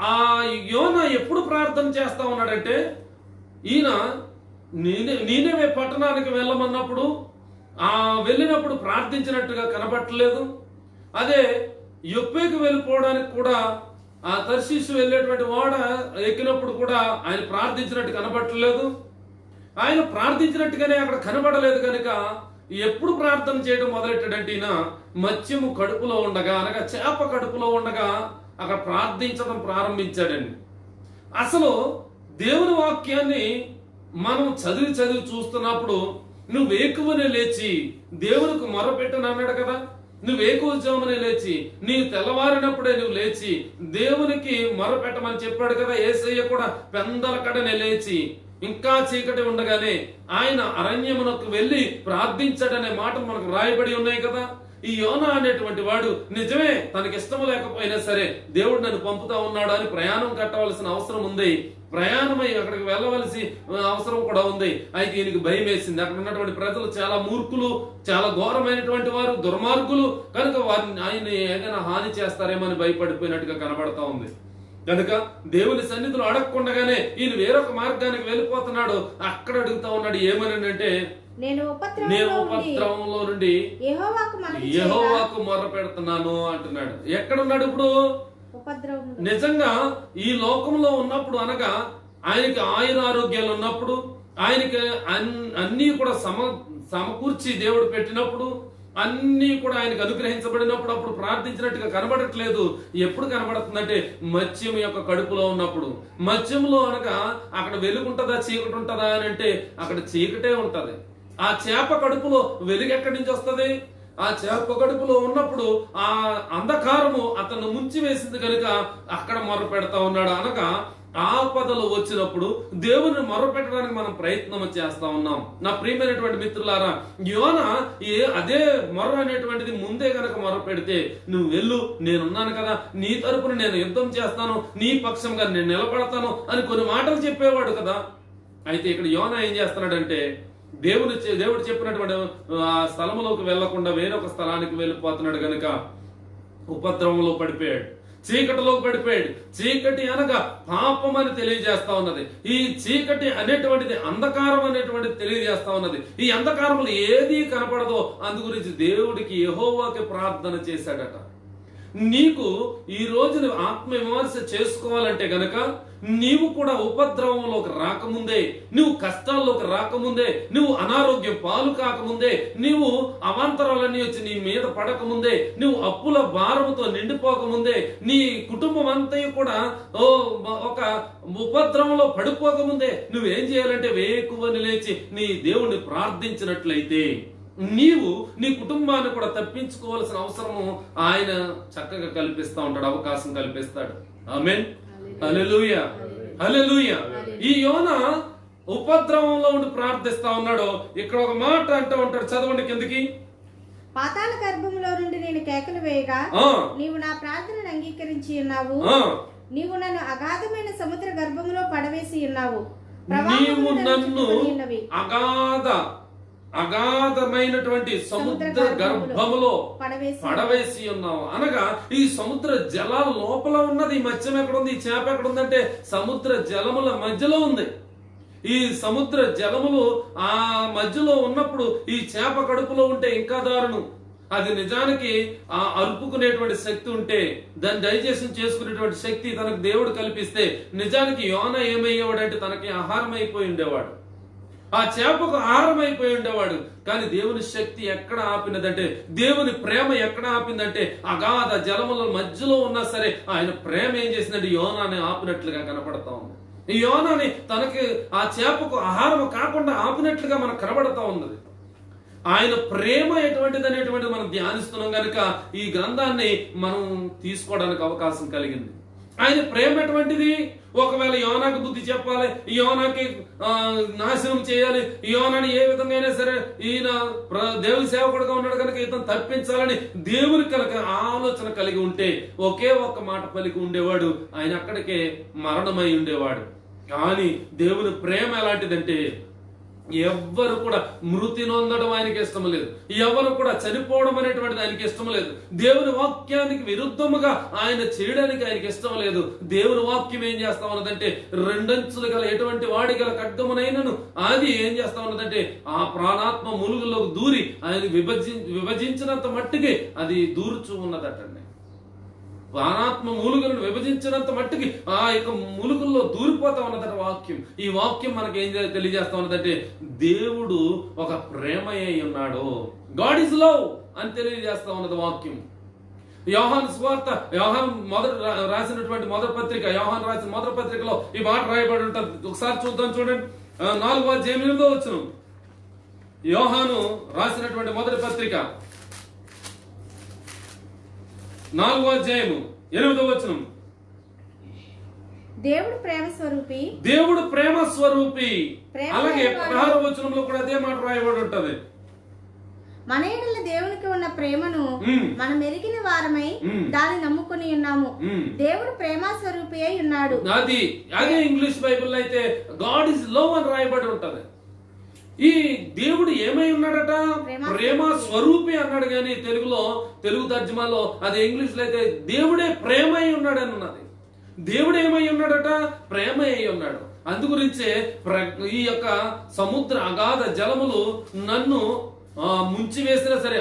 ఆ యోనా ఎప్పుడు ప్రార్థన చేస్తా ఉన్నాడంటే, ఈయన నీనెవే పట్టణానికి వెళ్ళమన్నప్పుడు వెళ్ళినప్పుడు ప్రార్థించినట్టుగా కనబట్టలేదు. అదే యొప్పేకి వెళ్ళిపోవడానికి కూడా ఆ తర్షీసు వెళ్ళేటువంటి వాడ ఎక్కినప్పుడు కూడా ఆయన ప్రార్థించినట్టు కనబట్టలేదు. ఆయన ప్రార్థించినట్టుగానే అక్కడ కనబడలేదు కనుక ఎప్పుడు ప్రార్థన చేయడం మొదలెట్టాడంటే ఈయన మత్స్యము కడుపులో ఉండగా, అనగా చేప కడుపులో ఉండగా అక్కడ ప్రార్థించడం ప్రారంభించాడండి. అసలు దేవుని వాక్యాన్ని మనం చదివి చూస్తున్నప్పుడు నువ్వు వేకువనే లేచి దేవునికి మొరపెట్టను అన్నాడు కదా. నువ్వు వేకువజామునే లేచి, నీవు తెల్లవారినప్పుడే నువ్వు లేచి దేవునికి మొరపెట్టమని చెప్పాడు కదా. యేసయ్య కూడా పెందల కడనే లేచి ఇంకా చీకటి ఉండగానే ఆయన అరణ్యమునకు వెళ్ళి ప్రార్థించాడనే మాట మనకు రాయబడి ఉన్నాయి కదా. ఈ యోనా అనేటువంటి వాడు నిజమే తనకి ఇష్టం లేకపోయినా సరే దేవుడు నన్ను పంపుతా ఉన్నాడు అని ప్రయాణం కట్టవలసిన అవసరం ఉంది. ప్రయాణమై అక్కడికి వెళ్ళవలసి అవసరం కూడా ఉంది. అయితే ఈయనకి భయం వేసింది. అక్కడ ఉన్నటువంటి ప్రజలు చాలా మూర్ఖులు, చాలా ఘోరమైనటువంటి వారు, దుర్మార్గులు కనుక వారిని ఆయన ఏదైనా హాని చేస్తారేమో అని భయపడిపోయినట్టుగా కనబడతా ఉంది. కనుక దేవుని సన్నిధిలో అడగకుండగానే ఈయన వేరొక మార్గానికి వెళ్ళిపోతున్నాడు. అక్కడ అడుగుతా ఉన్నాడు ఏమని అంటే, నేను ఉపద్రవంలో నుండి యెహోవాకు మొర్ర పెడుతున్నాను అంటున్నాడు. ఎక్కడున్నాడు ఇప్పుడు? నిజంగా ఈ లోకంలో ఉన్నప్పుడు, అనగా ఆయనకి ఆయురారోగ్యాలు ఉన్నప్పుడు, ఆయనకి అన్ని కూడా సమకూర్చి దేవుడు పెట్టినప్పుడు, అన్ని కూడా ఆయనకు అనుగ్రహించబడినప్పుడు అప్పుడు ప్రార్థించినట్టుగా కనబడట్లేదు. ఎప్పుడు కనబడుతుందంటే మత్స్యం యొక్క కడుపులో ఉన్నప్పుడు. మత్స్యంలో అనగా అక్కడ వెలుగుంటదా చీకటి ఉంటదా అని అంటే అక్కడ చీకటే ఉంటది. ఆ చేప కడుపులో వెలుగు ఎక్కడి నుంచి వస్తుంది? ఆ చేప కడుపులో ఉన్నప్పుడు ఆ అంధకారము అతను ముంచి వేసింది కనుక అక్కడ మొర్ర పెడతా ఉన్నాడు. అనగా ఆపదలు వచ్చినప్పుడు దేవుని మొర్ర పెట్టడానికి మనం ప్రయత్నం చేస్తా ఉన్నాం. నా ప్రియమైనటువంటి మిత్రులారా, యోనా అదే మొర్ర అనేటువంటిది ముందే కనుక మొర్ర పెడితే, నువ్వు వెళ్ళు, నేనున్నాను కదా, నీ తరపున నేను యుద్ధం చేస్తాను, నీ పక్షంగా నేను నిలబడతాను అని కొన్ని మాటలు చెప్పేవాడు కదా. అయితే ఇక్కడ యోనా ఏం చేస్తున్నాడంటే, దేవుడు చెప్పినటువంటి ఆ స్థలంలోకి వెళ్లకుండా వేరొక స్థలానికి వెళ్ళిపోతున్నాడు కనుక ఉపద్రవంలో పడిపోయాడు, చీకటిలో పడిపోయాడు. చీకటి అనగా పాపం అని తెలియజేస్తా ఉన్నది. ఈ చీకటి అనేటువంటిది అంధకారం అనేటువంటిది తెలియజేస్తా ఉన్నది. ఈ అంధకారంలో ఏది కనపడదో అందు గురించి దేవుడికి యెహోవాకి ప్రార్థన చేశాడట. నీకు ఈ రోజు నువ్వు ఆత్మ విమర్శ చేసుకోవాలంటే గనక నీవు కూడా ఉపద్రవంలోకి రాకముందే, నువ్వు కష్టాల్లోకి రాకముందే, నువ్వు అనారోగ్యం పాలు కాకముందే, నీవు అవాంతరాలన్నీ వచ్చి నీ మీద పడకముందే, నువ్వు అప్పుల భారముతో నిండిపోకముందే, నీ కుటుంబం అంతా కూడా ఒక ఉపద్రవంలో పడిపోకముందే నువ్వేం చేయాలంటే వేకువని లేచి నీ దేవుణ్ణి ప్రార్థించినట్లయితే నీవు నీ కుటుంబాన్ని కూడా తప్పించుకోవాల్సిన అవసరము ఆయన చక్కగా కల్పిస్తా ఉంటాడు, అవకాశం కల్పిస్తాడు. ఆమేన్, హల్లెలూయా, హల్లెలూయా. ఈ యోనా ఉపద్రవంలో ఉండి ప్రార్థిస్తా ఉన్నాడు. ఇక్కడ ఒక మాట అంటూ ఉంటాడు, చదవండి కిందకి. పాతాళ గర్భంలో నుండి నేను కేకలు వేయగా నీవు నా ప్రార్థనను అంగీకరించి ఉన్నావు. నీవు నన్ను అగాధమైన సముద్ర గర్భంలో పడవేసి ఉన్నావు. నీవు నన్ను అగాధమైనటువంటి సముద్ర గర్భములో పడవేసి ఉన్నావు అనగా ఈ సముద్ర జలాల లోపల ఉన్నది. ఈ మత్స్యం ఎక్కడ ఉంది, ఈ చేప ఎక్కడ ఉందంటే సముద్ర జలముల మధ్యలో ఉంది. ఈ సముద్ర జలములు ఆ మధ్యలో ఉన్నప్పుడు ఈ చేప కడుపులో ఉంటే ఇంకా దారుణం. అది నిజానికి ఆ అరుపుకునేటువంటి శక్తి ఉంటే, దాన్ని డైజెషన్ చేసుకునేటువంటి శక్తి తనకు దేవుడు కల్పిస్తే నిజానికి యోనా ఏమయ్యేవాడంటే తనకి ఆహారం అయిపోయి ఉండేవాడు, ఆ చేపకు ఆహారం అయిపోయి ఉండేవాడు. కానీ దేవుని శక్తి ఎక్కడ ఆపినదంటే, దేవుని ప్రేమ ఎక్కడ ఆపిందంటే అగాధ జలముల మధ్యలో ఉన్నా సరే ఆయన ప్రేమ ఏం చేసిందంటే యోనాని ఆపినట్లుగా కనపడతా ఉంది. ఈ యోనాని తనకి ఆ చేపకు ఆహారం కాకుండా ఆపినట్లుగా మనకు కనబడతా ఉన్నది. ఆయన ప్రేమ ఎటువంటిది అనేటువంటిది మనం ధ్యానిస్తున్నాం కనుక ఈ గ్రంథాన్ని మనం తీసుకోవడానికి అవకాశం కలిగింది. ఆయన ప్రేమ ఎటువంటిది? ఒకవేళ యోనాకు బుద్ధి చెప్పాలి, యోనాకి నాశనం చేయాలి, యోనాని ఏ విధంగా అయినా సరే ఈయన దేవుని సేవకుడుగా ఉన్నాడు కనుక ఇతను తప్పించాలని దేవుని కనుక ఆలోచన కలిగి ఉంటే ఒకే ఒక్క మాట పలికి ఉండేవాడు, ఆయన అక్కడికే మరణమై ఉండేవాడు. కానీ దేవుని ప్రేమ ఎలాంటిదంటే ఎవ్వరు కూడా మృతి నొందడం ఆయనకి ఇష్టం లేదు, ఎవరు కూడా చనిపోవడం అనేటువంటిది ఆయనకి ఇష్టం లేదు, దేవుని వాక్యానికి విరుద్ధముగా ఆయన చేయడానికి ఆయనకి ఇష్టం లేదు. దేవుని వాక్యం ఏం చేస్తా ఉన్నదంటే రెండంచులు గల ఎటువంటి వాడి గల ఖడ్గమునైనను అది ఏం చేస్తా ఉన్నదంటే ఆ ప్రాణాత్మ ములుగులోకి దూరి ఆయన విభజించినంత మట్టికి అది దూర్చు ఉన్నదటండి. ప్రాణాత్మ మూలుగులను విభజించినంత మట్టికి ఆ యొక్క మూలుగుల్లో దూరిపోతా ఉన్నదట వాక్యం. ఈ వాక్యం మనకి ఏం తెలియజేస్తా ఉన్నదంటే దేవుడు ఒక ప్రేమ అయి ఉన్నాడు, గాడ్ ఇస్ లవ్ అని తెలియజేస్తా ఉన్నది వాక్యం. యోహాను సువార్త, యోహాను రాసినటువంటి మొదటి పత్రిక, యోహాను రాసిన మొదటి పత్రికలో ఈ మాట రాయబడి ఉంటుంది. ఒకసారి చూద్దాం, చూడండి. 4వ అధ్యాయం 8వ వచనం. యోహాను రాసినటువంటి మొదటి పత్రిక 4వ అధ్యాయము 8వ వచనం. దేవుడు ప్రేమ స్వరూపి, దేవుడు ప్రేమ స్వరూపి. అలాగే 16వ వచనంలో కూడా అదే మాట రాయబడి ఉంటది. మన ఎడల దేవునికి ఉన్న ప్రేమను మనం ఎరిగిన వారమై దాన్ని నమ్ముకుని ఉన్నాము. దేవుడు ప్రేమ స్వరూపి అయి ఉన్నాడు. అదే ఇంగ్లీష్ బైబిల్ అయితే గాడ్ ఇస్ లవ్ అని రాయబడి ఉంటది. ఈ దేవుడు ఏమై ఉన్నాడట? ప్రేమ స్వరూపి అన్నాడు. కానీ తెలుగు తర్జుమాలో అదే ఇంగ్లీష్ లో అయితే దేవుడే ప్రేమ అయి ఉన్నాడు అని ఉన్నది. దేవుడు ఏమై ఉన్నాడట? ప్రేమ అయి ఉన్నాడు. అందుగురించే ఈ యొక్క సముద్ర అగాధ జలములు నన్ను ముంచి వేసినా సరే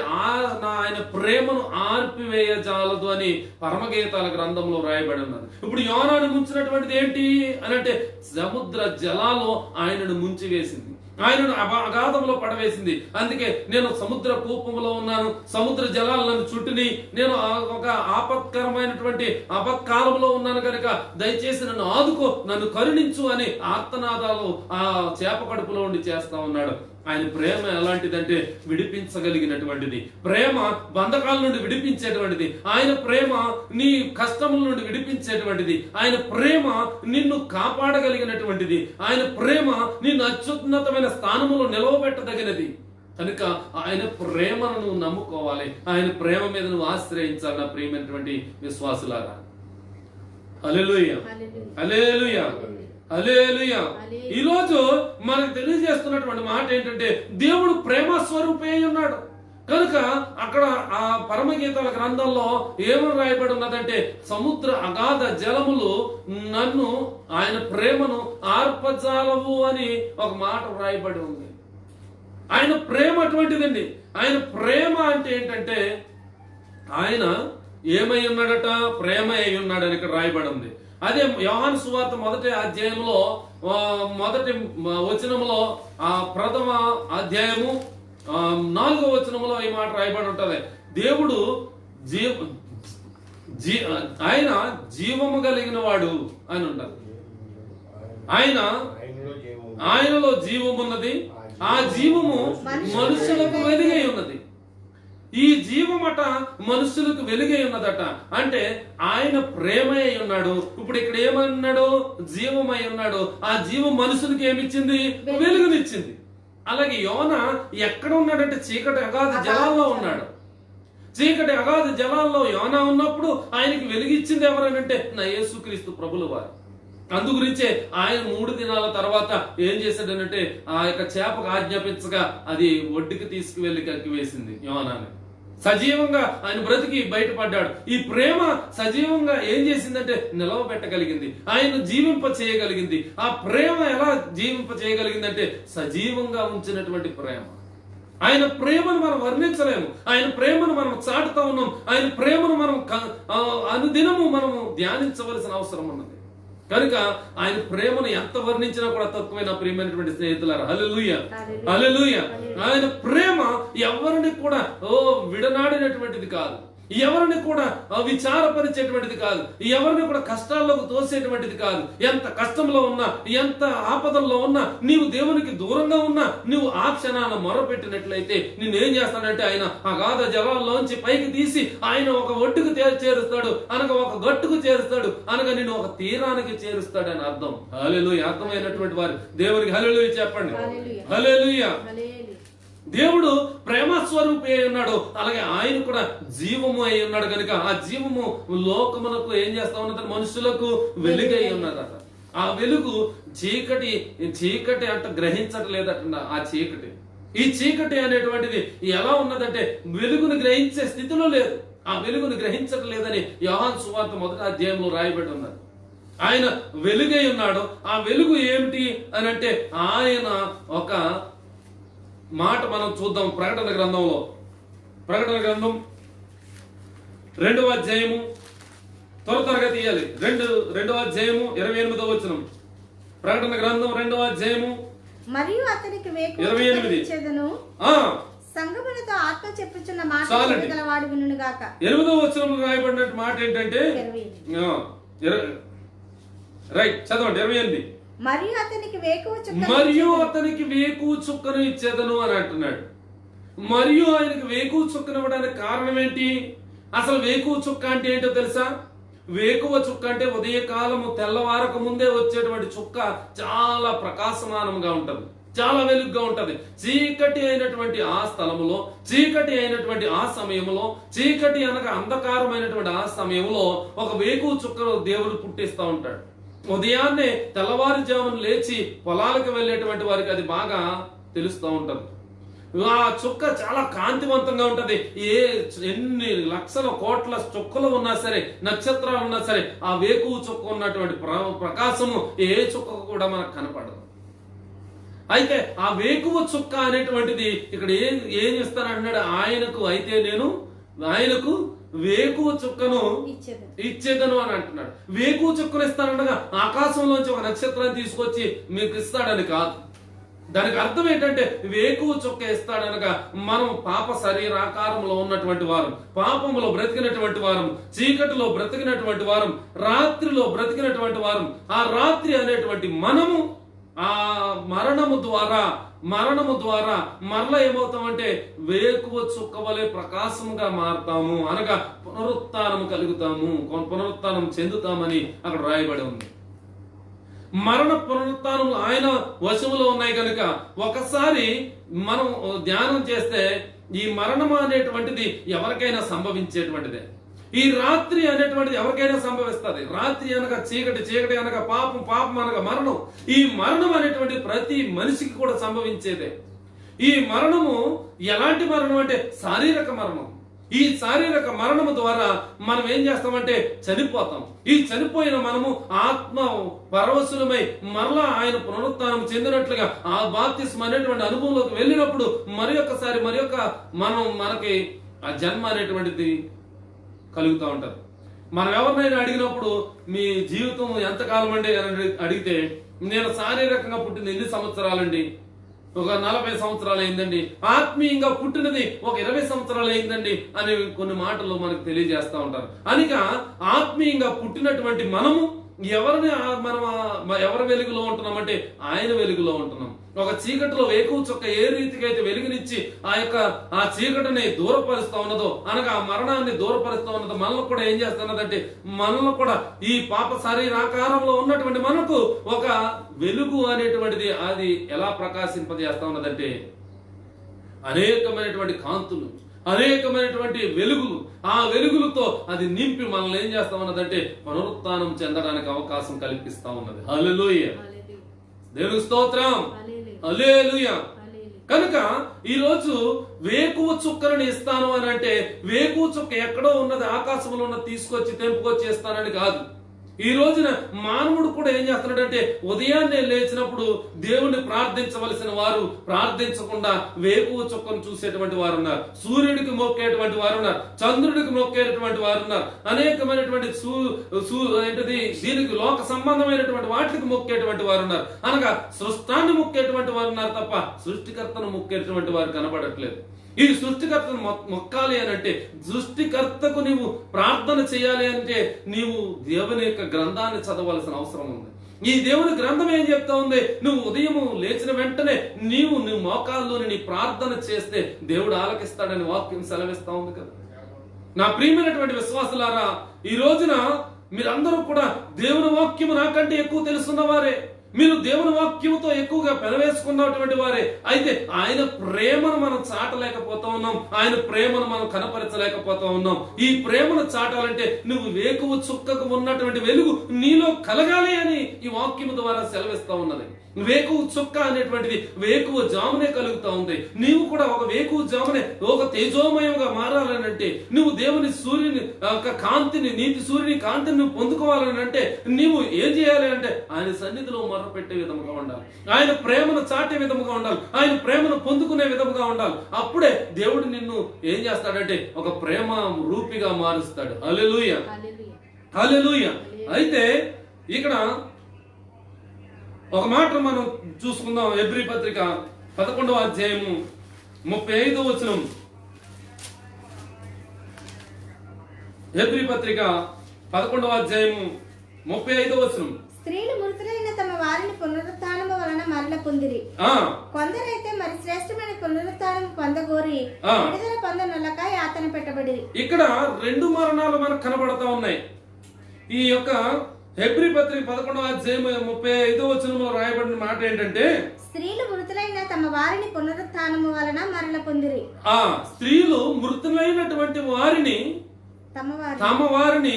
ఆయన ప్రేమను ఆర్పివేయజాలదు అని పరమగీతాల గ్రంథంలో రాయబడి ఉన్నది. ఇప్పుడు యోనాను ముంచినటువంటిది ఏంటి అని అంటే సముద్ర జలాలు ఆయనను ముంచి వేసింది, ఆయనను అగాధంలో పడవేసింది. అందుకే నేను సముద్ర కూపంలో ఉన్నాను, సముద్ర జలాలు నన్ను చుట్టుని, నేను ఒక ఆపత్కరమైనటువంటి ఆపత్కాలంలో ఉన్నాను కనుక దయచేసి నన్ను ఆదుకో, నన్ను కరుణించు అని ఆర్తనాదాలు ఆ చేప కడుపులో ఉండి చేస్తా ఉన్నాడు. ఆయన ప్రేమ ఎలాంటిదంటే విడిపించగలిగినటువంటిది. ప్రేమ బంధకాల నుండి విడిపించేటువంటిది. ఆయన ప్రేమ నీ కష్టముల నుండి విడిపించేటువంటిది. ఆయన ప్రేమ నిన్ను కాపాడగలిగినటువంటిది. ఆయన ప్రేమ నిన్ను అత్యున్నతమైన స్థానములో నిలవబెట్టదగినది. కనుక ఆయన ప్రేమను నువ్వు నమ్ముకోవాలి, ఆయన ప్రేమ మీద నువ్వు ఆశ్రయించాలి. నా ప్రియమైనటువంటి విశ్వాసులారా, హల్లెలూయా, హల్లెలూయా, హల్లెలూయా. ఈ రోజు మనకు తెలియజేస్తున్నటువంటి మాట ఏంటంటే దేవుడు ప్రేమ స్వరూపే ఉన్నాడు కనుక అక్కడ ఆ పరమగీతాల గ్రంథంలో ఏమని రాయబడి ఉన్నదంటే సముద్ర అగాధ జలములు నన్ను ఆయన ప్రేమను ఆర్పజాలవు అని ఒక మాట రాయబడి ఉంది. ఆయన ప్రేమ అటువంటిదండి. ఆయన ప్రేమ అంటే ఏంటంటే ఆయన ఏమై ఉన్నాడట? ప్రేమ అయి ఉన్నాడని ఇక్కడ రాయబడి ఉంది. అదే యోహాను సువార్త మొదటి అధ్యాయంలో మొదటి వచనంలో ప్రథమ అధ్యాయము 4వ వచనంలో ఈ మాట రాయబడి ఉంటది. దేవుడు ఆయన జీవము కలిగిన వాడు అని ఉంటారు. ఆయనలో జీవము ఉన్నది, ఆ జీవము మనుషులకు వెలుగై ఉన్నది. ఈ జీవమట మనుషులకు వెలుగై ఉన్నదట. అంటే ఆయన ప్రేమై ఉన్నాడు. ఇప్పుడు ఇక్కడ ఏమన్నాడు? జీవమై ఉన్నాడు. ఆ జీవం మనుషులకు ఏమిచ్చింది? వెలుగునిచ్చింది. అలాగే యోన ఎక్కడ ఉన్నాడంటే చీకటి అగాధ జలాల్లో ఉన్నాడు. చీకటి అగాధ జలాల్లో యోనా ఉన్నప్పుడు ఆయనకి వెలిగిచ్చింది ఎవరనంటే నా యేసుక్రీస్తు ప్రభుల వారు. అందు గురించే ఆయన 3 దినాల తర్వాత ఏం చేశాడనంటే ఆ యొక్క చేపకు ఆజ్ఞాపించగా అది ఒడ్డుకి తీసుకువెళ్లి కక్కివేసింది యోనాని. సజీవంగా ఆయన బ్రతికి బయటపడ్డాడు. ఈ ప్రేమ సజీవంగా ఏం చేసిందంటే నిలవబెట్టగలిగింది, ఆయన జీవింప చేయగలిగింది. ఆ ప్రేమ ఎలా జీవింప చేయగలిగిందంటే సజీవంగా ఉంచినటువంటి ప్రేమ. ఆయన ప్రేమను మనం వర్ణించలేము. ఆయన ప్రేమను మనం చాటుతా ఉన్నాం. ఆయన ప్రేమను మనం అనుదినము మనము ధ్యానించవలసిన అవసరం ఉన్నది. కనుక ఆయన ప్రేమను ఎంత వర్ణించినా కూడా తక్కువైన ప్రియమైనటువంటి స్నేహితులారా, హల్లెలూయా హల్లెలూయా. ఆయన ప్రేమ ఎవరిని కూడా విడనాడినటువంటిది కాదు, ఎవరిని కూడా విచారపరిచేటువంటిది కాదు, ఎవరిని కూడా కష్టాల్లోకి తోసేటువంటిది కాదు. ఎంత కష్టంలో ఉన్నా, ఎంత ఆపదల్లో ఉన్నా, నీవు దేవునికి దూరంగా ఉన్నా, నువ్వు ఆ క్షణాన మొరపెట్టినట్లయితే నిన్నేం చేస్తాడంటే ఆయన అగాధ జలాల్లోంచి పైకి తీసి ఆయన ఒక ఒడ్డుకు చేరుస్తాడు, అనగా ఒక గట్టుకు చేరుస్తాడు, అనగా నిన్ను ఒక తీరానికి చేరుస్తాడు అని అర్థం. హల్లెలూయా. అర్థమైనటువంటి వారు దేవునికి హల్లెలూయా చెప్పండి. హల్లెలూయా. దేవుడు ప్రేమ స్వరూపి అయి ఉన్నాడు. అలాగే ఆయన కూడా జీవము అయి ఉన్నాడు. కనుక ఆ జీవము లోకమునకు ఏం చేస్తా ఉన్నది? మనుషులకు వెలుగై ఉన్నదట. ఆ వెలుగు చీకటి అంట గ్రహించట్లేదట. ఆ చీకటి, ఈ చీకటి అనేటువంటిది ఎలా ఉన్నదంటే వెలుగును గ్రహించే స్థితిలో లేదు. ఆ వెలుగును గ్రహించట్లేదని యోహాను సువార్త మొదటి అధ్యాయంలో రాయబడి ఉన్నది. ఆయన వెలుగై ఉన్నాడు. ఆ వెలుగు ఏమిటి అని అంటే ఆయన ఒక మాట మనం చూద్దాం. ప్రకటన గ్రంథం 2వ అధ్యాయము త్వరగా తీయాలి. 2వ అధ్యాయము 28వ వచనం. ప్రకటన గ్రంథం 2వ అధ్యాయము మరియు అతనికి 28 సంగములతో ఆత్మ చెప్పుచున్న మాట గలవాడు వినును గాక. 8వ వచనంలో రాయబడిన మాట ఏంటంటే రైట్ చదవండి. 28 మరియు అతనికి వేకువ చుక్కను ఇచ్చేదను అని అంటున్నాడు. మరియు ఆయనకి వేకువ చుక్కను ఇవ్వడానికి కారణం ఏంటి? అసలు వేకువ చుక్క అంటే ఏంటో తెలుసా? వేకువ చుక్క అంటే ఉదయకాలము తెల్లవారక ముందే వచ్చేటువంటి చుక్క చాలా ప్రకాశమానంగా ఉంటది, చాలా వెలుగుగా ఉంటది. చీకటి అయినటువంటి ఆ స్థలములో, చీకటి అయినటువంటి ఆ సమయంలో, చీకటి అనగా అంధకారమైనటువంటి ఆ సమయంలో ఒక వేకువ చుక్కను దేవుడు పుట్టిస్తా ఉంటాడు. ఉదయాన్నే తెల్లవారుజామున లేచి పొలాలకు వెళ్ళేటువంటి వారికి అది బాగా తెలుస్తూ ఉంటది. ఆ చుక్క చాలా కాంతివంతంగా ఉంటది. ఎన్ని లక్షల కోట్ల చుక్కలు ఉన్నా సరే, నక్షత్రాలు ఉన్నా సరే, ఆ వేకువ చుక్క ఉన్నటువంటి ప్రకాశము ఏ చుక్కకు కూడా మనకు కనపడదు. అయితే ఆ వేకువ చుక్క అనేటువంటిది ఇక్కడ ఏం ఇస్తానంటున్నాడు? ఆయనకు వేకువ చుక్కను ఇచ్చేదను అని అంటున్నాడు. వేకువ చుక్కను ఇస్తానగా ఆకాశంలోంచి ఒక నక్షత్రాన్ని తీసుకొచ్చి మీకు ఇస్తాడని కాదు. దానికి అర్థం ఏంటంటే వేకువ చుక్క ఇస్తాడనగా మనం పాప శరీరాకారంలో ఉన్నటువంటి వారం, పాపములో బ్రతికినటువంటి వారం, చీకటిలో బ్రతికినటువంటి వారం, రాత్రిలో బ్రతికినటువంటి వారం, ఆ రాత్రి అనేటువంటి మనము ఆ మరణము ద్వారా మరలా ఏమవుతామంటే వేకువ చుక్క వలె ప్రకాశముగా మారుతాము, అనగా పునరుత్థానం చెందుతామని అక్కడ రాయబడి ఉంది. మరణ పునరుత్థానం ఆయన వశములో ఉన్నాయి కనుక ఒకసారి మనం ధ్యానం చేస్తే ఈ మరణం అనేటువంటిది ఎవరికైనా సంభవించేటువంటిదే. ఈ రాత్రి అనేటువంటిది ఎవరికైనా సంభవిస్తుంది. రాత్రి అనగా చీకటి అనగా పాపం అనగా మరణం. ఈ మరణం అనేటువంటి ప్రతి మనిషికి కూడా సంభవించేదే. ఈ మరణము ఎలాంటి మరణం అంటే శారీరక మరణం. ఈ శారీరక మరణము ద్వారా మనం ఏం చేస్తామంటే చనిపోతాం. ఈ చనిపోయిన మనము ఆత్మ పరవశులమై మరలా ఆయన పునరుత్థానం చెందినట్లుగా ఆ బాప్తిస్మ అనేటువంటి అనుభవంలోకి వెళ్ళినప్పుడు మనకి ఆ జన్మ అనేటువంటిది కలుగుతూ ఉంటారు. మనం ఎవరినైనా అడిగినప్పుడు మీ జీవితం ఎంతకాలం అండి అని అడిగితే, నేను శారీరకంగా పుట్టిన ఎన్ని సంవత్సరాలండి, ఒక 40 సంవత్సరాలు అయిందండి, ఆత్మీయంగా పుట్టినది ఒక 20 సంవత్సరాలు అయిందండి అని కొన్ని మాటలు మనకు తెలియజేస్తూ ఉంటారు. అనక ఆత్మీయంగా పుట్టినటువంటి మనము ఎవరి వెలుగులో ఉంటున్నామంటే ఆయన వెలుగులో ఉంటున్నాం. ఒక చీకటిలో వేకువ చుక్క ఏ రీతికి అయితే వెలుగునిచ్చి ఆ చీకటిని దూరపరుస్తూ ఉన్నదో, అనగా ఆ మరణాన్ని దూరపరుస్తూ ఉన్నదో, మనల్ని కూడా ఏం చేస్తున్నదంటే మనల్ని కూడా ఈ పాప శరీరాకారంలో ఉన్నటువంటి మనకు ఒక వెలుగు అనేటువంటిది అది ఎలా ప్రకాశింపజేస్తా ఉన్నదంటే అనేకమైనటువంటి కాంతులు, అనేకమైనటువంటి వెలుగులు, ఆ వెలుగులతో అది నింపి మనల్ని ఏం చేస్తా ఉన్నదంటే పునరుత్థానం చెందడానికి అవకాశం కల్పిస్తా ఉన్నది. హల్లెలూయా, దేవునికి స్తోత్రం, హల్లెలూయా. కనుక ఈ రోజు వేకువ చుక్కలను ఇస్తాను అని అంటే వేకువ చుక్క ఎక్కడో ఉన్నది ఆకాశంలో ఉన్నది తీసుకొచ్చి తెంపుకొచ్చి ఇస్తానని కాదు. ఈ రోజున మానవుడు కూడా ఏం చేస్తున్నాడంటే ఉదయాన్నే లేచినప్పుడు దేవుణ్ణి ప్రార్థించవలసిన వారు ప్రార్థించకుండా వేకువ చుక్కను చూసేటువంటి వారు ఉన్నారు, సూర్యుడికి మొక్కేటువంటి వారు ఉన్నారు, చంద్రుడికి మొక్కేటువంటి వారు ఉన్నారు, అనేకమైనటువంటి దీనికి లోక సంబంధమైనటువంటి వాటికి మొక్కేటువంటి వారు ఉన్నారు. అనగా సృష్టాన్ని మొక్కేటువంటి వారు ఉన్నారు తప్ప సృష్టికర్తను మొక్కేటువంటి వారు కనబడట్లేదు. ఈ సృష్టికర్తను మొక్కాలి అని అంటే, సృష్టికర్తకు నీవు ప్రార్థన చేయాలి అంటే నీవు దేవుని యొక్క గ్రంథాన్ని చదవాల్సిన అవసరం ఉంది. ఈ దేవుని గ్రంథం ఏం చెప్తా ఉంది, నువ్వు ఉదయం లేచిన వెంటనే నీవు మోకాల్లోని నీ ప్రార్థన చేస్తే దేవుడు ఆలకిస్తాడని వాక్యం సెలవిస్తా ఉంది కదా. నా ప్రియమైనటువంటి విశ్వాసులారా, ఈ రోజున మీరందరూ కూడా దేవుని వాక్యము నాకంటే ఎక్కువ తెలుసున్న వారే, మీరు దేవుని వాక్యముతో ఎక్కువగా పెనవేసుకున్నటువంటి వారే. అయితే ఆయన ప్రేమను మనం చాటలేకపోతా ఉన్నాం, ఆయన ప్రేమను మనం కనపరచలేకపోతా ఉన్నాం. ఈ ప్రేమను చాటాలంటే నువ్వు వేకువ చుక్కకు ఉన్నటువంటి వెలుగు నీలో కలగాలి అని ఈ వాక్యము ద్వారా సెలవిస్తా ఉన్నది. వేకువ చుక్క అనేటువంటిది వేకువ జామునే కలుగుతా ఉంది. నీవు కూడా ఒక వేకువ జామునే ఒక తేజోమయంగా మారాలని అంటే, నువ్వు దేవుని సూర్యుని కాంతిని, నీతి సూర్యుని కాంతిని నువ్వు పొందుకోవాలని అంటే నీవు ఏం చేయాలి అంటే ఆయన సన్నిధిలో మొరపెట్టే విధముగా ఉండాలి, ఆయన ప్రేమను చాటే విధముగా ఉండాలి, ఆయన ప్రేమను పొందుకునే విధముగా ఉండాలి. అప్పుడే దేవుడు నిన్ను ఏం చేస్తాడంటే ఒక ప్రేమ రూపిగా మారుస్తాడు. హల్లెలూయా, హల్లెలూయా. అయితే ఇక్కడ ఒక మాట మనం చూసుకుందాం. హెబ్రీ పత్రిక 11వ అధ్యాయము 35వ వచనం. హెబ్రీ పత్రిక 11వ అధ్యాయము 35వ వచనం. స్త్రీలు మృతులైన తమ వారిని పునరుత్థానము వలన మరల పొందిరి, కొందరైతే మరి శ్రేష్టమైన పునరుత్థానం పొందగోరి విడుదల పొందనొల్లక యాతన పెట్టబడిరి. ఇక్కడ 2 మరణాలు మనకు కనబడతా ఉన్నాయి. ఈ యొక్క హెబ్రీ పత్రిక 11వ అధ్యాయం 35వ వచనంలో రాయబడిన మాట ఏంటంటే, స్త్రీలు మృతులైన తమ వారిని పునరుత్థానము వలన మరల పొందిరి. స్త్రీలు మృతులైనటువంటి వారిని తమ వారిని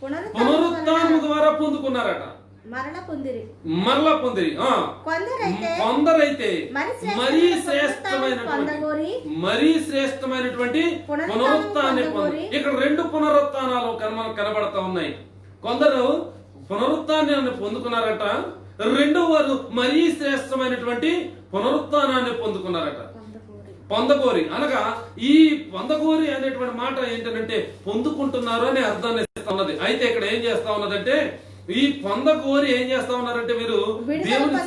పునరుత్థానము ద్వారా పొందుకున్నారట, మరలా పొందిరి. కొందరైతే మరీ శ్రేష్టమైనటువంటి పునరుత్థానాన్ని పొంది. ఇక్కడ 2 పునరుత్థానాలు మనకు కనబడతా ఉన్నాయి. కొందరు పునరుత్థానాన్ని పొందుకున్నారట, రెండో వారు మరీ శ్రేష్టమైనటువంటి పునరుత్థానాన్ని పొందుకున్నారట. పొందగోరి అనగా ఈ పొందగోరి అనేటువంటి మాట ఏంటంటే పొందుకుంటున్నారు అని అర్థాన్ని ఇస్తా ఉన్నది. అయితే ఇక్కడ ఏం చేస్తా ఉన్నదంటే ఈ పొందగోరి ఏం చేస్తా ఉన్నారంటే వీరు దేవుని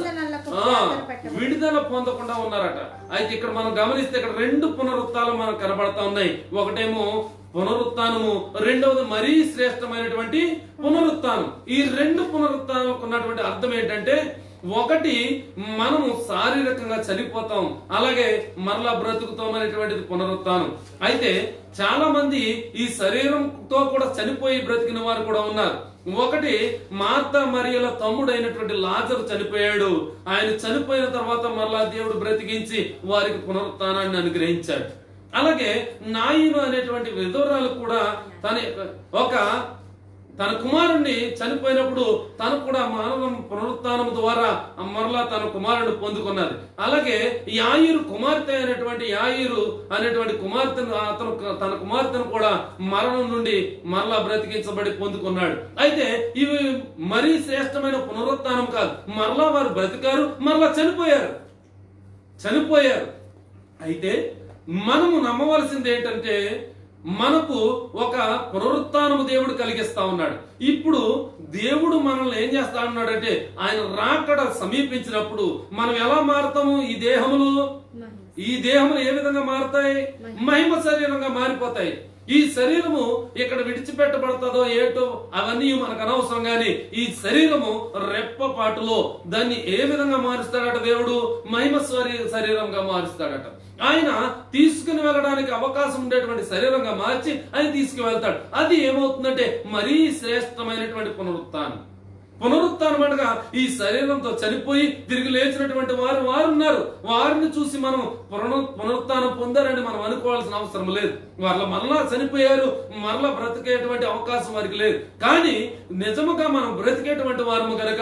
విడుదల పొందకుండా ఉన్నారట. అయితే ఇక్కడ మనం గమనిస్తే ఇక్కడ 2 పునరుత్థానాలు మనకు కనబడతా ఉన్నాయి. ఒకటేమో పునరుత్థానము, రెండవది మరీ శ్రేష్టమైనటువంటి పునరుత్థానం. ఈ 2 పునరుత్థానాలకు ఉన్నటువంటి అర్థం ఏంటంటే, ఒకటి మనము శారీరకంగా చనిపోతాం, అలాగే మరలా బ్రతుకుతాం అనేటువంటిది పునరుత్థానం. అయితే చాలా మంది ఈ శరీరంతో కూడా చనిపోయి బ్రతికిన వారు కూడా ఉన్నారు. ఒకటి మార్తా మరియల తమ్ముడైనటువంటి లాజరు చనిపోయాడు. ఆయన చనిపోయిన తర్వాత మరలా దేవుడు బ్రతికించి వారికి పునరుత్థానాన్ని అనుగ్రహించాడు. అలాగే నాయిను అనేటువంటి విధవరాలు కూడా తన కుమారుణ్ణి చనిపోయినప్పుడు తను కూడా మానవ పునరుత్థానం ద్వారా మరలా తన కుమారుని పొందుకున్నది. అలాగే యాయిరు కుమార్తె అయినటువంటి యాయిరు అనేటువంటి కుమార్తెను తన కుమార్తెను కూడా మరణం నుండి మరలా బ్రతికించబడి పొందుకున్నాడు. అయితే ఇవి మరీ శ్రేష్టమైన పునరుత్థానం కాదు. మరలా వారు బ్రతికారు, మరలా చనిపోయారు. అయితే మనము నమ్మవలసింది ఏంటంటే మనకు ఒక పునరుత్థానము దేవుడు కలిగిస్తా ఉన్నాడు. ఇప్పుడు దేవుడు మనల్ని ఏం చేస్తా ఉన్నాడంటే ఆయన రాకడ సమీపించినప్పుడు మనం ఎలా మారుతాము? ఈ దేహములు ఏ విధంగా మారుతాయి? మహిమ శరీరంగా మారిపోతాయి. ఈ శరీరము ఇక్కడ విడిచిపెట్టబడుతుందో ఏటో అవన్నీ మనకు అనవసరం, గాని ఈ శరీరము రెప్పపాటులో దాన్ని ఏ విధంగా మారుస్తాడట? దేవుడు మహిమ శరీరంగా మారుస్తాడట. ఆయన తీసుకుని వెళ్ళడానికి అవకాశం ఉండేటువంటి శరీరంగా మార్చి ఆయన తీసుకువెళ్తాడు. అది ఏమవుతుందంటే మరీ శ్రేష్టమైనటువంటి పునరుత్థానం. పునరుత్థానం అనగా ఈ శరీరంతో చనిపోయి తిరిగి లేచినటువంటి వారు ఉన్నారు. వారిని చూసి మనం పునరుత్థానం పొందారని మనం అనుకోవాల్సిన అవసరం లేదు. వాళ్ళ మరలా చనిపోయారు, మరలా బ్రతికేటువంటి అవకాశం వారికి లేదు. కానీ నిజముగా మనం బ్రతికేటువంటి వారము గనక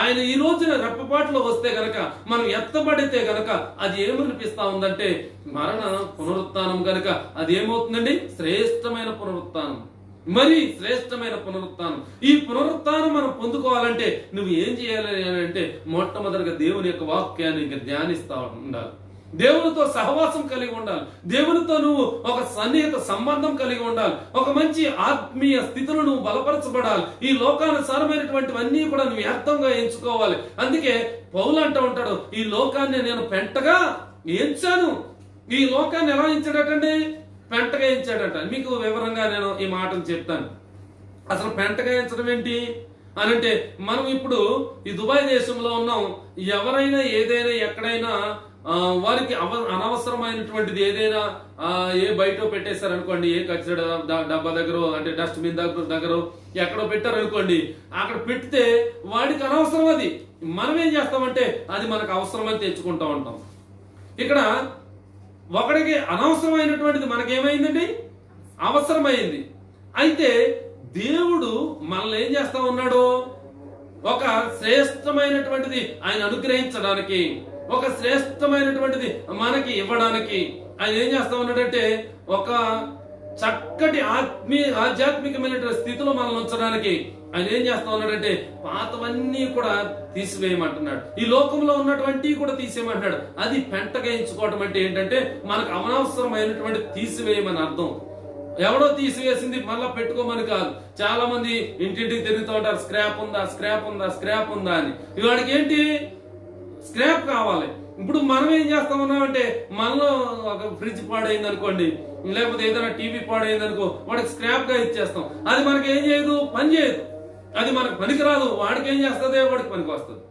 ఆయన ఈ రోజున రెప్పపాటులో వస్తే గనక మనం ఎత్తబడితే గనక అది ఏమనిపిస్తా ఉందంటే మరణ పునరుత్థానం గనక అది ఏమవుతుందండి? శ్రేష్టమైన పునరుత్థానం, మరి శ్రేష్టమైన పునరుత్థానం. ఈ పునరుత్థానం మనం పొందుకోవాలంటే నువ్వు ఏం చేయాలి అంటే మొట్టమొదటిగా దేవుని యొక్క వాక్యాన్ని ధ్యానిస్తా ఉండాలి, దేవునితో సహవాసం కలిగి ఉండాలి, దేవునితో నువ్వు ఒక సన్నిహిత సంబంధం కలిగి ఉండాలి, ఒక మంచి ఆత్మీయ స్థితిలో నువ్వు బలపరచబడాలి. ఈ లోకానుసారమైనటువంటివన్నీ కూడా నువ్వు అర్థంగా ఎంచుకోవాలి. అందుకే పౌలు అంటూ ఉంటాడు, ఈ లోకాన్ని నేను పెంటగా ఎంచాను. ఈ లోకాన్ని ఎలా ఎంచాడటండి? పెంటగా ఎంచాడట. మీకు వివరంగా నేను ఈ మాటను చెప్తాను. అసలు పెంటగా ఎంచడం ఏంటి అనంటే, మనం ఇప్పుడు ఈ దుబాయ్ దేశంలో ఉన్నాం. ఎవరైనా ఏదైనా ఎక్కడైనా వారికి అనవసరమైనటువంటిది ఏదైనా ఏ బయట పెట్టేశారనుకోండి, ఏ కచ్చడ డబ్బా దగ్గర అంటే డస్ట్బిన్ దగ్గర ఎక్కడో పెట్టారనుకోండి, అక్కడ పెడితే వాడికి అనవసరం. అది మనం ఏం చేస్తామంటే అది మనకు అవసరమని తెచ్చుకుంటా ఉంటాం. ఇక్కడ ఒకడికి అనవసరమైనటువంటిది మనకేమైందండి? అవసరమైంది. అయితే దేవుడు మనల్ని ఏం చేస్తా ఉన్నాడు? ఒక శ్రేష్టమైనటువంటిది ఆయన అనుగ్రహించడానికి, ఒక శ్రేష్టమైనటువంటిది మనకి ఇవ్వడానికి ఆయన ఏం చేస్తా ఉన్నాడంటే ఒక చక్కటి ఆధ్యాత్మికమైనటువంటి స్థితిలో మనల్ని ఉంచడానికి ఆయన ఏం చేస్తా ఉన్నాడంటే పాతవన్నీ కూడా తీసివేయమంటున్నాడు. ఈ లోకంలో ఉన్నటువంటి కూడా తీసేయమంటున్నాడు. అది పెంటగా ఎంచుకోవడం అంటే ఏంటంటే మనకు అనవసరమైనటువంటి తీసివేయమని అర్థం. ఎవడో తీసివేసింది మళ్ళా పెట్టుకోమని కాదు. చాలా మంది ఇంటింటికి తిరుగుతూ ఉంటారు, స్క్రాప్ ఉందా, స్క్రాప్ ఉందా, స్క్రాప్ ఉందా అని. ఇవాడికి ఏంటి? స్క్రాప్ కావాలి. ఇప్పుడు మనం ఏం చేస్తా ఉన్నామంటే మనలో ఒక ఫ్రిడ్జ్ పాడైంది అనుకోండి, లేకపోతే ఏదైనా టీవీ పాడైంది అనుకో, వాడికి స్క్రాప్ గా ఇచ్చేస్తాం. అది మనకి ఏం చేయదు? పని చేయదు. అది మనకు పనికిరాదు. వాడికి ఏం చేస్తుంది? వాడికి పనికి వస్తుంది.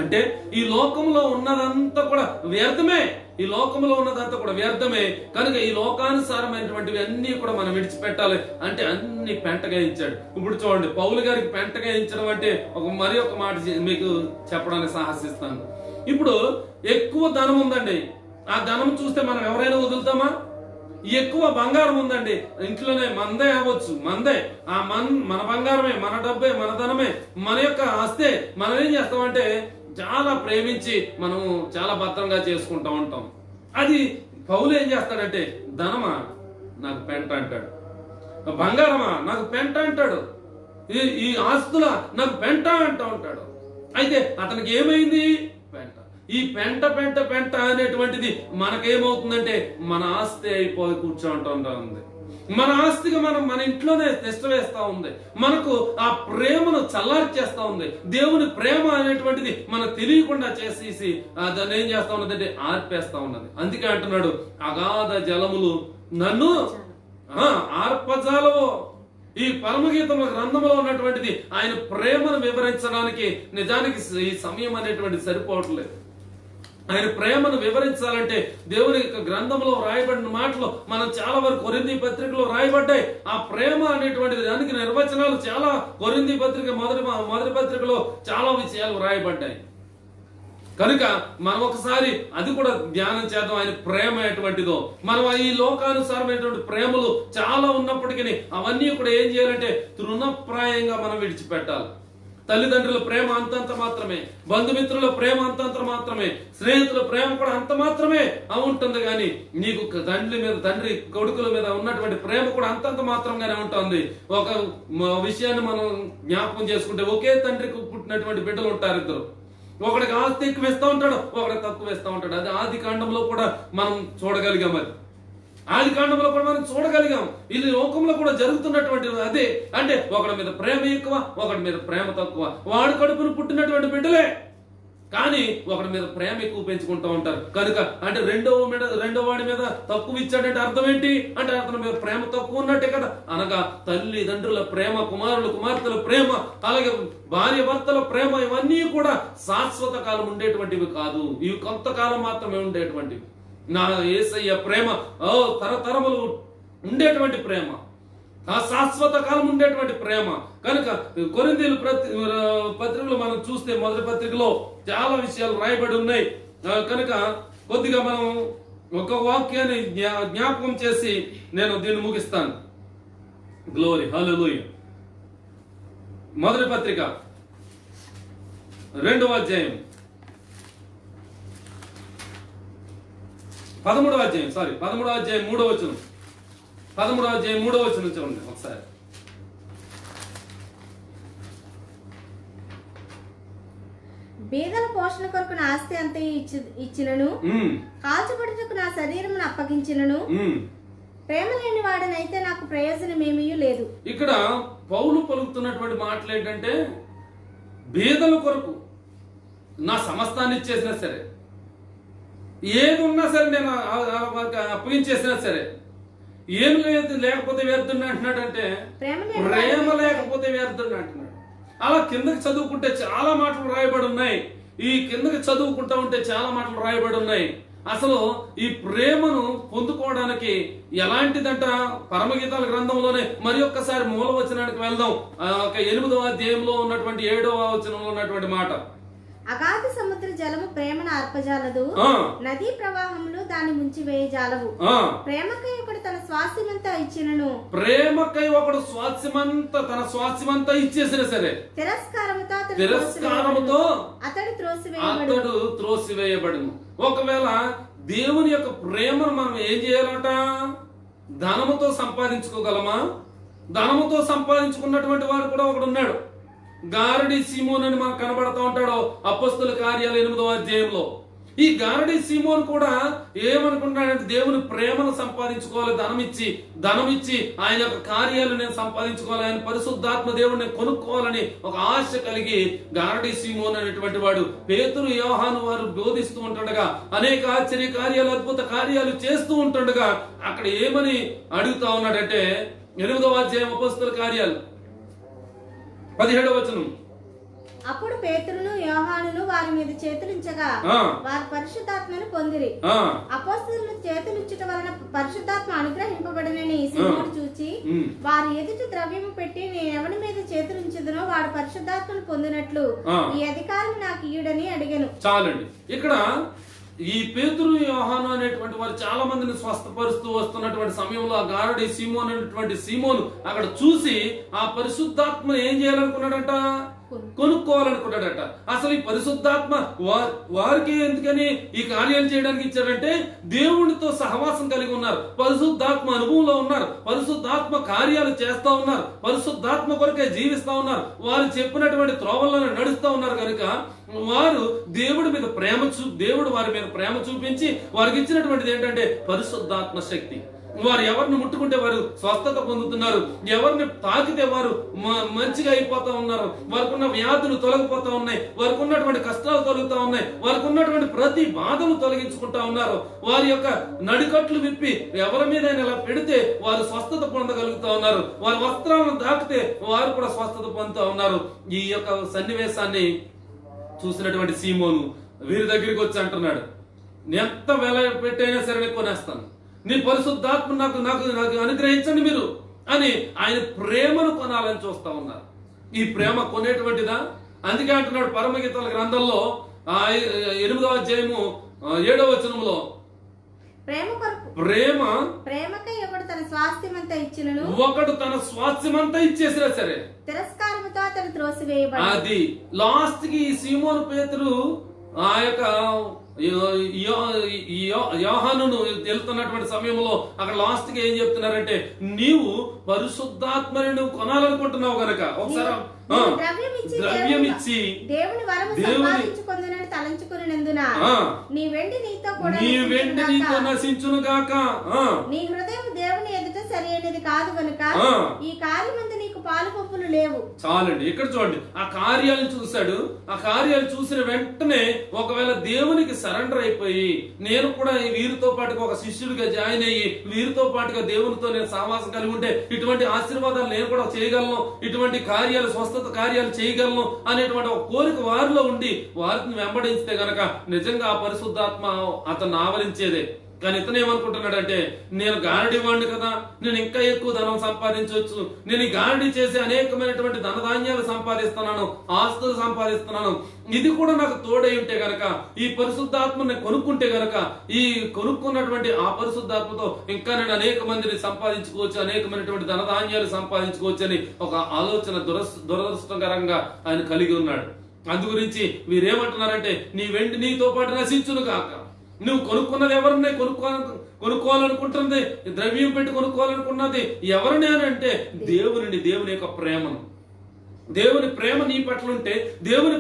అంటే ఈ లోకంలో ఉన్నదంతా కూడా వ్యర్థమే. ఈ లోకంలో ఉన్నదంతా కూడా వ్యర్థమే. కనుక ఈ లోకానుసారమైనటువంటివి అన్ని కూడా మనం విడిచిపెట్టాలి. అంటే అన్ని పెంటగా ఇచ్చాడు. ఇప్పుడు చూడండి, పౌలు గారికి పెంటగా ఇచ్చడం అంటే మరి ఒక మాట మీకు చెప్పడానికి సాహసిస్తాను. ఇప్పుడు ఎక్కువ ధనం ఉందండి, ఆ ధనం చూస్తే మనం ఎవరైనా వదులుతామా? ఎక్కువ బంగారం ఉందండి, ఇంట్లోనే మందే అవ్వచ్చు, మందే మన బంగారమే, మన డబ్బే, మన ధనమే, మన యొక్క ఆస్తే మనం ఏం చేస్తామంటే చాలా ప్రేమించి మనము చాలా భద్రంగా చేసుకుంటా ఉంటాం. అది పౌలు ఏం చేస్తాడంటే ధనమా నాకు పెంట అంటాడు, బంగారమా నాకు పెంట అంటాడు, ఈ ఆస్తుల నాకు పెంట అంటూ ఉంటాడు. అయితే అతనికి ఏమైంది? పెంట. ఈ పెంట పెంట పెంట అనేటువంటిది మనకేమవుతుందంటే మన ఆస్తి అయిపోయి కూర్చోంటా ఉంది. మన ఆస్తిగా మన ఇంట్లోనే తిష్ట వేస్తా ఉంది. మనకు ఆ ప్రేమను చల్లార్చేస్తా ఉంది. దేవుని ప్రేమ అనేటువంటిది మనకు తెలియకుండా చేసేసి దాన్ని ఏం చేస్తా ఉన్నదంటే ఆర్పేస్తా ఉన్నది. అందుకే అంటున్నాడు, అగాధ జలములు నన్ను ఆర్పజాలవో. ఈ పరమగీతముల గ్రంథంలో ఉన్నటువంటిది ఆయన ప్రేమను వివరించడానికి నిజానికి ఈ సమయం అనేటువంటిది సరిపోవట్లేదు. ఆయన ప్రేమను వివరించాలంటే దేవుని యొక్క గ్రంథంలో రాయబడిన మాటలు మనం చాలా వరకు కొరింథీ పత్రికలో రాయబడ్డాయి. ఆ ప్రేమ అనేటువంటిది దానికి నిర్వచనాలు చాలా కొరింథీ పత్రిక మొదటి పత్రికలో చాలా విషయాలు రాయబడ్డాయి. కనుక మనం ఒకసారి అది కూడా ధ్యానం చేద్దాం. ఆయన ప్రేమ ఎటువంటిదో. మనం ఈ లోకానుసారమైనటువంటి ప్రేమలు చాలా ఉన్నప్పటికీ అవన్నీ కూడా ఏం చేయాలంటే తృణప్రాయంగా మనం విడిచిపెట్టాలి. తల్లిదండ్రుల ప్రేమ అంతంత మాత్రమే, బంధుమిత్రుల ప్రేమ అంతంత మాత్రమే, స్నేహితుల ప్రేమ కూడా అంత మాత్రమే ఉంటుంది. కానీ నీకు తండ్రి కొడుకుల మీద ఉన్నటువంటి ప్రేమ కూడా అంతంత మాత్రంగానే ఉంటుంది. ఒక విషయాన్ని మనం జ్ఞాపకం చేసుకుంటే ఒకే తండ్రికి పుట్టినటువంటి బిడ్డలు ఉంటారు ఇద్దరు. ఒకడికి ఆస్తి ఎక్కువ ఇస్తూ ఉంటాడు, ఒకడికి తక్కువ ఇస్తూ ఉంటాడు. అది ఆది కాండంలో కూడా మనం చూడగలిగాం. అది ఆది కాండంలో కూడా మనం చూడగలిగాం. ఇది లోకంలో కూడా జరుగుతున్నటువంటి అదే. అంటే ఒకడి మీద ప్రేమ ఎక్కువ, ఒకడి మీద ప్రేమ తక్కువ. వాడు కడుపును పుట్టినటువంటి బిడ్డలే, కానీ ఒకడి మీద ప్రేమ ఎక్కువ పెంచుకుంటూ ఉంటారు. కనుక అంటే రెండో వాడి మీద తక్కువ ఇచ్చాడంటే అర్థం ఏంటి అంటే అతని మీద ప్రేమ తక్కువ ఉన్నట్టే కదా. అనగా తల్లిదండ్రుల ప్రేమ, కుమారులు కుమార్తెల ప్రేమ, అలాగే భార్య భర్తల ప్రేమ, ఇవన్నీ కూడా శాశ్వత కాలం ఉండేటువంటివి కాదు. ఇవి కొంతకాలం మాత్రమే ఉండేటువంటివి. నా యేసయ్య ప్రేమ తరతరములు ఉండేటువంటి ప్రేమ, ఆ శాశ్వత కాలం ఉండేటువంటి ప్రేమ. కనుక కొరింథీయుల పత్రికలో మనం చూస్తే మొదటి పత్రికలో చాలా విషయాలు రాయబడి ఉన్నాయి. కనుక కొద్దిగా మనం ఒక వాక్యాన్ని జ్ఞాపకం చేసి నేను దీన్ని ముగిస్తాను. గ్లోరీ, హల్లెలూయా. మొదటి పత్రిక 2వ అధ్యాయం 13వ అధ్యాయం 13వ అధ్యాయం 3వ వచనం. 13వ అధ్యాయం 3వ వచనం చూడండి ఒకసారి. బీదల పోషణ కొరకు నా ఆస్తి అంతా ఇచ్చినను, కాల్చబడుటకు నా శరీరమును అప్పగించినను, ప్రేమ లేని వాడనైతే నాకు ప్రయోజనం ఏమీ లేదు. ఇక్కడ పౌలు పలుకుతున్నటువంటి మాటలు ఏంటంటే, బీదల కొరకు నా సమస్తాన్ని ఇచ్చేసినా సరే, ఏది ఉన్నా సరే నేను అప్పగించేసినా సరే, ఏం లేకపోతే వ్యర్థుని అంటున్నాడంటే, ప్రేమ లేకపోతే వ్యర్థుని అంటున్నాడు. అలా కిందకి చదువుకుంటే చాలా మాటలు రాయబడి ఉన్నాయి. ఈ కిందకి చదువుకుంటా ఉంటే చాలా మాటలు రాయబడి ఉన్నాయి. అసలు ఈ ప్రేమను పొందుకోవడానికి ఎలాంటిదంట పరమగీతాల గ్రంథంలోనే మరి ఒక్కసారి మూల వచనానికి వెళ్దాం. 8వ అధ్యాయంలో ఉన్నటువంటి 7వ వచనంలో ఉన్నటువంటి మాట, అగాధ సముద్ర జలము ప్రేమను అర్పజాలదు, నదీ ప్రవాహములు దాన్ని ముంచి వేయజాలవు. ప్రేమకై ఒకడు తన స్వాస్థ్యమంతా ఇచ్చినను, ప్రేమకై ఒకడు తన స్వాస్థ్యమంతా ఇచ్చేసినా సరే, తిరస్కారముతో అతడు త్రోసివేయబడును. ఒకవేళ దేవుని యొక్క ప్రేమను మనం ఏం చేయాలట? ధనముతో సంపాదించుకోగలమా? ధనముతో సంపాదించుకున్నటువంటి వాడు కూడా ఒకడు ఉన్నాడు. గారడి సీమోన్ అని మనకు కనబడతా ఉంటాడు అపొస్తలుల కార్యాలు 8వ అధ్యాయంలో. ఈ గారడి సీమోన్ కూడా ఏమనుకుంటాడంటే, దేవుని ప్రేమను సంపాదించుకోవాలి, ధనం ఇచ్చి ఆయన యొక్క కార్యాలు నేను సంపాదించుకోవాలి, ఆయన పరిశుద్ధాత్మ దేవుడిని కొనుక్కోవాలని ఒక ఆశ కలిగి గారడి సీమోన్ అనేటువంటి వాడు పేతురు యోహాను వారు బోధిస్తూ ఉంటుండగా, అనేక ఆశ్చర్య కార్యాలు అద్భుత కార్యాలు చేస్తూ ఉంటుండగా అక్కడ ఏమని అడుగుతా ఉన్నాడంటే, 8వ అధ్యాయం అపొస్తలుల కార్యాలు 17వ వచనం, అప్పుడు పేతురును యోహానును వారి మీద చేతులుంచగా వారు పరిశుద్ధాత్మను పొందిరి. అపోస్తలులు చేతులుంచుట వలన పరిశుద్ధాత్మ అనుగ్రహింపబడినని సీమోను చూచి వారి ఎదుట ద్రవ్యము పెట్టి నేను ఎవరి మీద చేతులుంచుదునో వాడు పరిశుద్ధాత్మను పొందినట్లు ఈ అధికారం నాకు ఇయ్యుడని అడిగాను. చాలండి. ఇక్కడ ఈ పేతురు యోహాను అనేటువంటి వారు చాలా మందిని స్వస్థపరుస్తూ వస్తున్నటువంటి సమయంలో ఆ గారడి సీమోన్ అనేటువంటి సీమోను అక్కడ చూసి ఆ పరిశుద్ధాత్మ ఏం చేయాలనుకున్నాడంట? కొనుక్కోవాలనుకున్నాడట. అసలు ఈ పరిశుద్ధాత్మ వారికి ఎందుకని ఈ కార్యాలు చేయడానికి ఇచ్చారంటే, దేవునితో సహవాసం కలిగి ఉన్నారు, పరిశుద్ధాత్మ అనుభవంలో ఉన్నారు, పరిశుద్ధాత్మ కార్యాలు చేస్తా ఉన్నారు, పరిశుద్ధాత్మ కొరకే జీవిస్తా ఉన్నారు, వారు చెప్పినటువంటి త్రోవల్లోనే నడుస్తా ఉన్నారు. కనుక వారు దేవుడి మీద దేవుడు వారి మీద ప్రేమ చూపించి వారికి ఇచ్చినటువంటిది ఏంటంటే పరిశుద్ధాత్మ శక్తి. వారు ఎవరిని ముట్టుకుంటే వారు స్వస్థత పొందుతున్నారు, ఎవరిని తాకితే వారు మంచిగా అయిపోతా ఉన్నారు, వారికి ఉన్న వ్యాధులు తొలగిపోతా ఉన్నాయి, వారికి ఉన్నటువంటి కష్టాలు తొలగుతా ఉన్నాయి, వారికి ఉన్నటువంటి ప్రతి బాధను తొలగించుకుంటా ఉన్నారు. వారి యొక్క నడికట్లు విప్పి ఎవరి మీద ఇలా పెడితే వారు స్వస్థత పొందగలుగుతా ఉన్నారు, వారి వస్త్రాలను తాకితే వారు కూడా స్వస్థత పొందుతా ఉన్నారు. ఈ యొక్క సన్నివేశాన్ని చూసినటువంటి సీమోను వీరి దగ్గరికి వచ్చి అంటున్నాడు, ఎంత వెల పెట్టైనా సరే కొనేస్తాను, నీ పరిశుద్ధాత్మ నాకు అనుగ్రహించండి మీరు అని ఆయన ప్రేమను కొనాలని చూస్తా ఉన్నారు. ఈ ప్రేమ కొనేటువంటిదా? అందుకే అంటున్నాడు పరమగీతాల గ్రంథంలో 8వ అధ్యాయము 7వ వచనంలో, ప్రేమకై ఒకడు తన స్వాస్థ్యమంతా ఇచ్చినను, ఒకడు తన స్వాస్థ్యమంతా ఇచ్చేసినా సరే తిరస్కారముతో అతడు త్రోసివేయబడు. అది లాస్ట్ కి ఈ సీమోను పేతురు ఆ యొక్క యోహానును వెళ్తున్నటువంటి సమయంలో అక్కడ లాస్ట్ కి ఏం చెప్తున్నారంటే, నీవు పరిశుద్ధాత్మని నువ్వు కొనాలనుకుంటున్నావు గనక ఒకసారి ద్రవ్యం ఇచ్చి దేవుని వరము సంపాదించుకొందునని తలంచుకొనినందున నీ వెండి నీతో నశించును గాక. నీ హృదయం దేవుని ఎదుట సరైనది కాదు గనుక ఈ కార్యమందు నీకు పాలు పంపులు లేవు. చాలండి, ఇక్కడ చూడండి, ఆ కార్యాలు చూశాడు. ఆ కార్యాలు చూసిన వెంటనే ఒకవేళ దేవునికి సరెండర్ అయిపోయి, నేను కూడా వీరితో పాటుగా ఒక శిష్యుడిగా జాయిన్ అయ్యి వీరితో పాటుగా దేవునితో నేను సహవాసం కలిగి ఉంటే ఇటువంటి ఆశీర్వాదాలు నేను కూడా చేయగలను, ఇటువంటి కార్యాలు స్వస్థత కార్యాలు చేయగలను అనేటువంటి ఒక కోరిక వారిలో ఉండి వారిని వెంబడించితే గనక నిజంగా ఆ పరిశుద్ధాత్మ అతను ఆవరించేదే. కానీ ఇతను ఏమనుకుంటున్నాడంటే, నేను గారడి వాడిని కదా, నేను ఇంకా ఎక్కువ ధనం సంపాదించవచ్చు, నేను ఈ గారడి చేసి అనేకమైనటువంటి ధనధాన్యాలు సంపాదిస్తున్నాను, ఆస్తులు సంపాదిస్తున్నాను, ఇది కూడా నాకు తోడై ఉంటే గనక, ఈ పరిశుద్ధాత్మని కొనుక్కుంటే గనక, ఈ కొనుక్కున్నటువంటి ఆ పరిశుద్ధాత్మతో ఇంకా నేను అనేక మందిని సంపాదించుకోవచ్చు, అనేకమైనటువంటి ధనధాన్యాలు సంపాదించుకోవచ్చు అని ఒక ఆలోచన దురదృష్టకరంగా ఆయన కలిగి ఉన్నాడు. అందు గురించి వీరేమంటున్నారంటే, నీ వెండి నీతో పాటు నశించును కాక. నువ్వు కొనుక్కున్నది ఎవరినే కొనుక్కోవాలనుకుంటున్నది, ద్రవ్యం పెట్టి కొనుక్కోవాలనుకున్నది ఎవరిని అని అంటే దేవుని, దేవుని యొక్క ప్రేమను. దేవుని ప్రేమ నీ పట్ల ఉంటే, దేవుని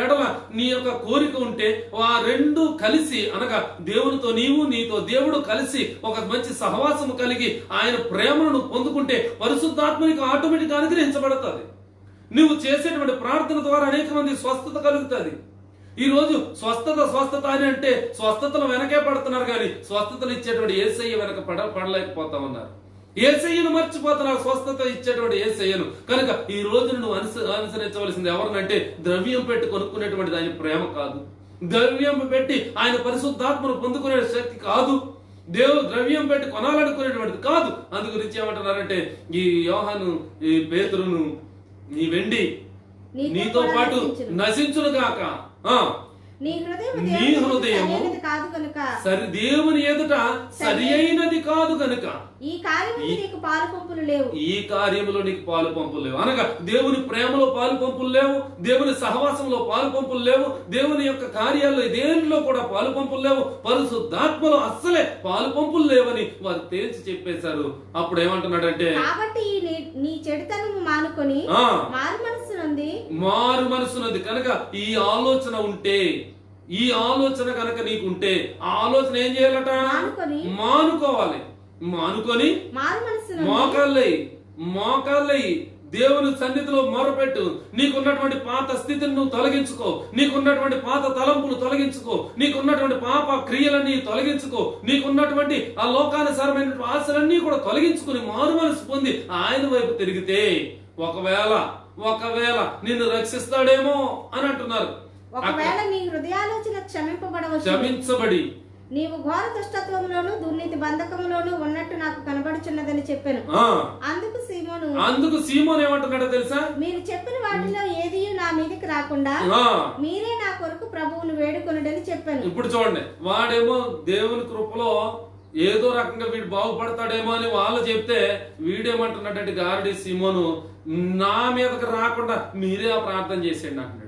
ఎడల నీ యొక్క కోరిక ఉంటే, ఆ రెండు కలిసి అనగా దేవునితో నీవు, నీతో దేవుడు కలిసి ఒక మంచి సహవాసము కలిగి ఆయన ప్రేమను నువ్వు పొందుకుంటే పరిశుద్ధాత్మనికి ఆటోమేటిక్ అనుగ్రహించబడుతుంది. నువ్వు చేసేటువంటి ప్రార్థన ద్వారా అనేక మంది స్వస్థత కలుగుతుంది. ఈ రోజు స్వస్థత అని అంటే స్వస్థతలు వెనకే పడుతున్నారు, కానీ స్వస్థతలు ఇచ్చేటువంటి యేసయ్య వెనక పడలేకపోతా ఉన్నారు. యేసయ్యను మర్చిపోతున్నారు, స్వస్థత ఇచ్చేటువంటి యేసయ్యను. కనుక ఈ రోజు నువ్వు అనుసరించవలసింది ఎవరినంటే, ద్రవ్యం పెట్టి కొనుక్కునేటువంటిది ఆయన ప్రేమ కాదు, ద్రవ్యం పెట్టి ఆయన పరిశుద్ధాత్మను పొందుకునే శక్తి కాదు, ద్రవ్యం పెట్టి కొనాలనుకునేటువంటిది కాదు. అందు గురించి ఏమంటున్నారంటే, ఈ యోహాను, ఈ పేతురును, నీ వెండి నీతో పాటు నశించును గాక. నీ హృదయము దేవుని ఎదుట సరి అయినది కాదు కనుక ఈ కార్యములో నీకు పాలు పంపులు లేవు. ఈ కార్యములో నీకు పాలు పంపులు లేవు అనగా దేవుని ప్రేమలో పాలు పంపులు లేవు, దేవుని సహవాసంలో పాలు పంపులు లేవు, దేవుని యొక్క కార్యాల్లో దేనిలో కూడా పాలు పంపులు లేవు, పరిశుద్ధాత్మలో అస్సలే పాలు పంపులు లేవని వారు తేల్చి చెప్పేశారు. అప్పుడు ఏమంటున్నాడంటే, కాబట్టి నీ చెడుతనము మానుకొని మారు మనసున్నది కనుక ఈ ఆలోచన ఉంటే, ఈ ఆలోచన కనుక నీకుంటే ఆ ఆలోచన ఏం చేయాలట? మానుకోవాలి. మానుకొని మోకాళ్ళయి దేవుని సన్నిధిలో మొరపెట్టు. నీకున్నటువంటి పాత స్థితిని నువ్వు తొలగించుకో, నీకున్నటువంటి పాత తలంపులు తొలగించుకో, నీకున్నటువంటి పాప క్రియలన్నీ తొలగించుకో, నీకున్నటువంటి ఆ లోకానుసారమైనటువంటి ఆశలన్నీ కూడా తొలగించుకుని మారు మనసు పొంది ఆయన వైపు తిరిగితే ఒకవేళ నిన్ను రక్షిస్తాడేమో అని అంటున్నారు. ఒకవేళ నీ హృదయాలోచన క్షమించబడి నీవు ఘోర దుష్టత్వములోను దుర్నీతి బంధకములోను ఉన్నట్టు నాకు కనబడుచున్నదని చెప్పాను. అందుకు సీమోను ఏమంటున్నాడో తెలుసా? మీరు చెప్పిన వాటిలో ఏది నా మీదకి రాకుండా మీరే నా కొరకు ప్రభువును వేడుకొనుడని చెప్పాను. ఇప్పుడు చూడండి, వాడేమో దేవుని కృపలో ఏదో రకంగా వీడు బాగుపడతాడేమో అని వాళ్ళు చెప్తే, వీడేమంటున్నాడంటే గారడి సీమోను, నా మీదకి రాకుండా మీరే ఆ ప్రార్థన చేసేయండి అంటున్నాడు.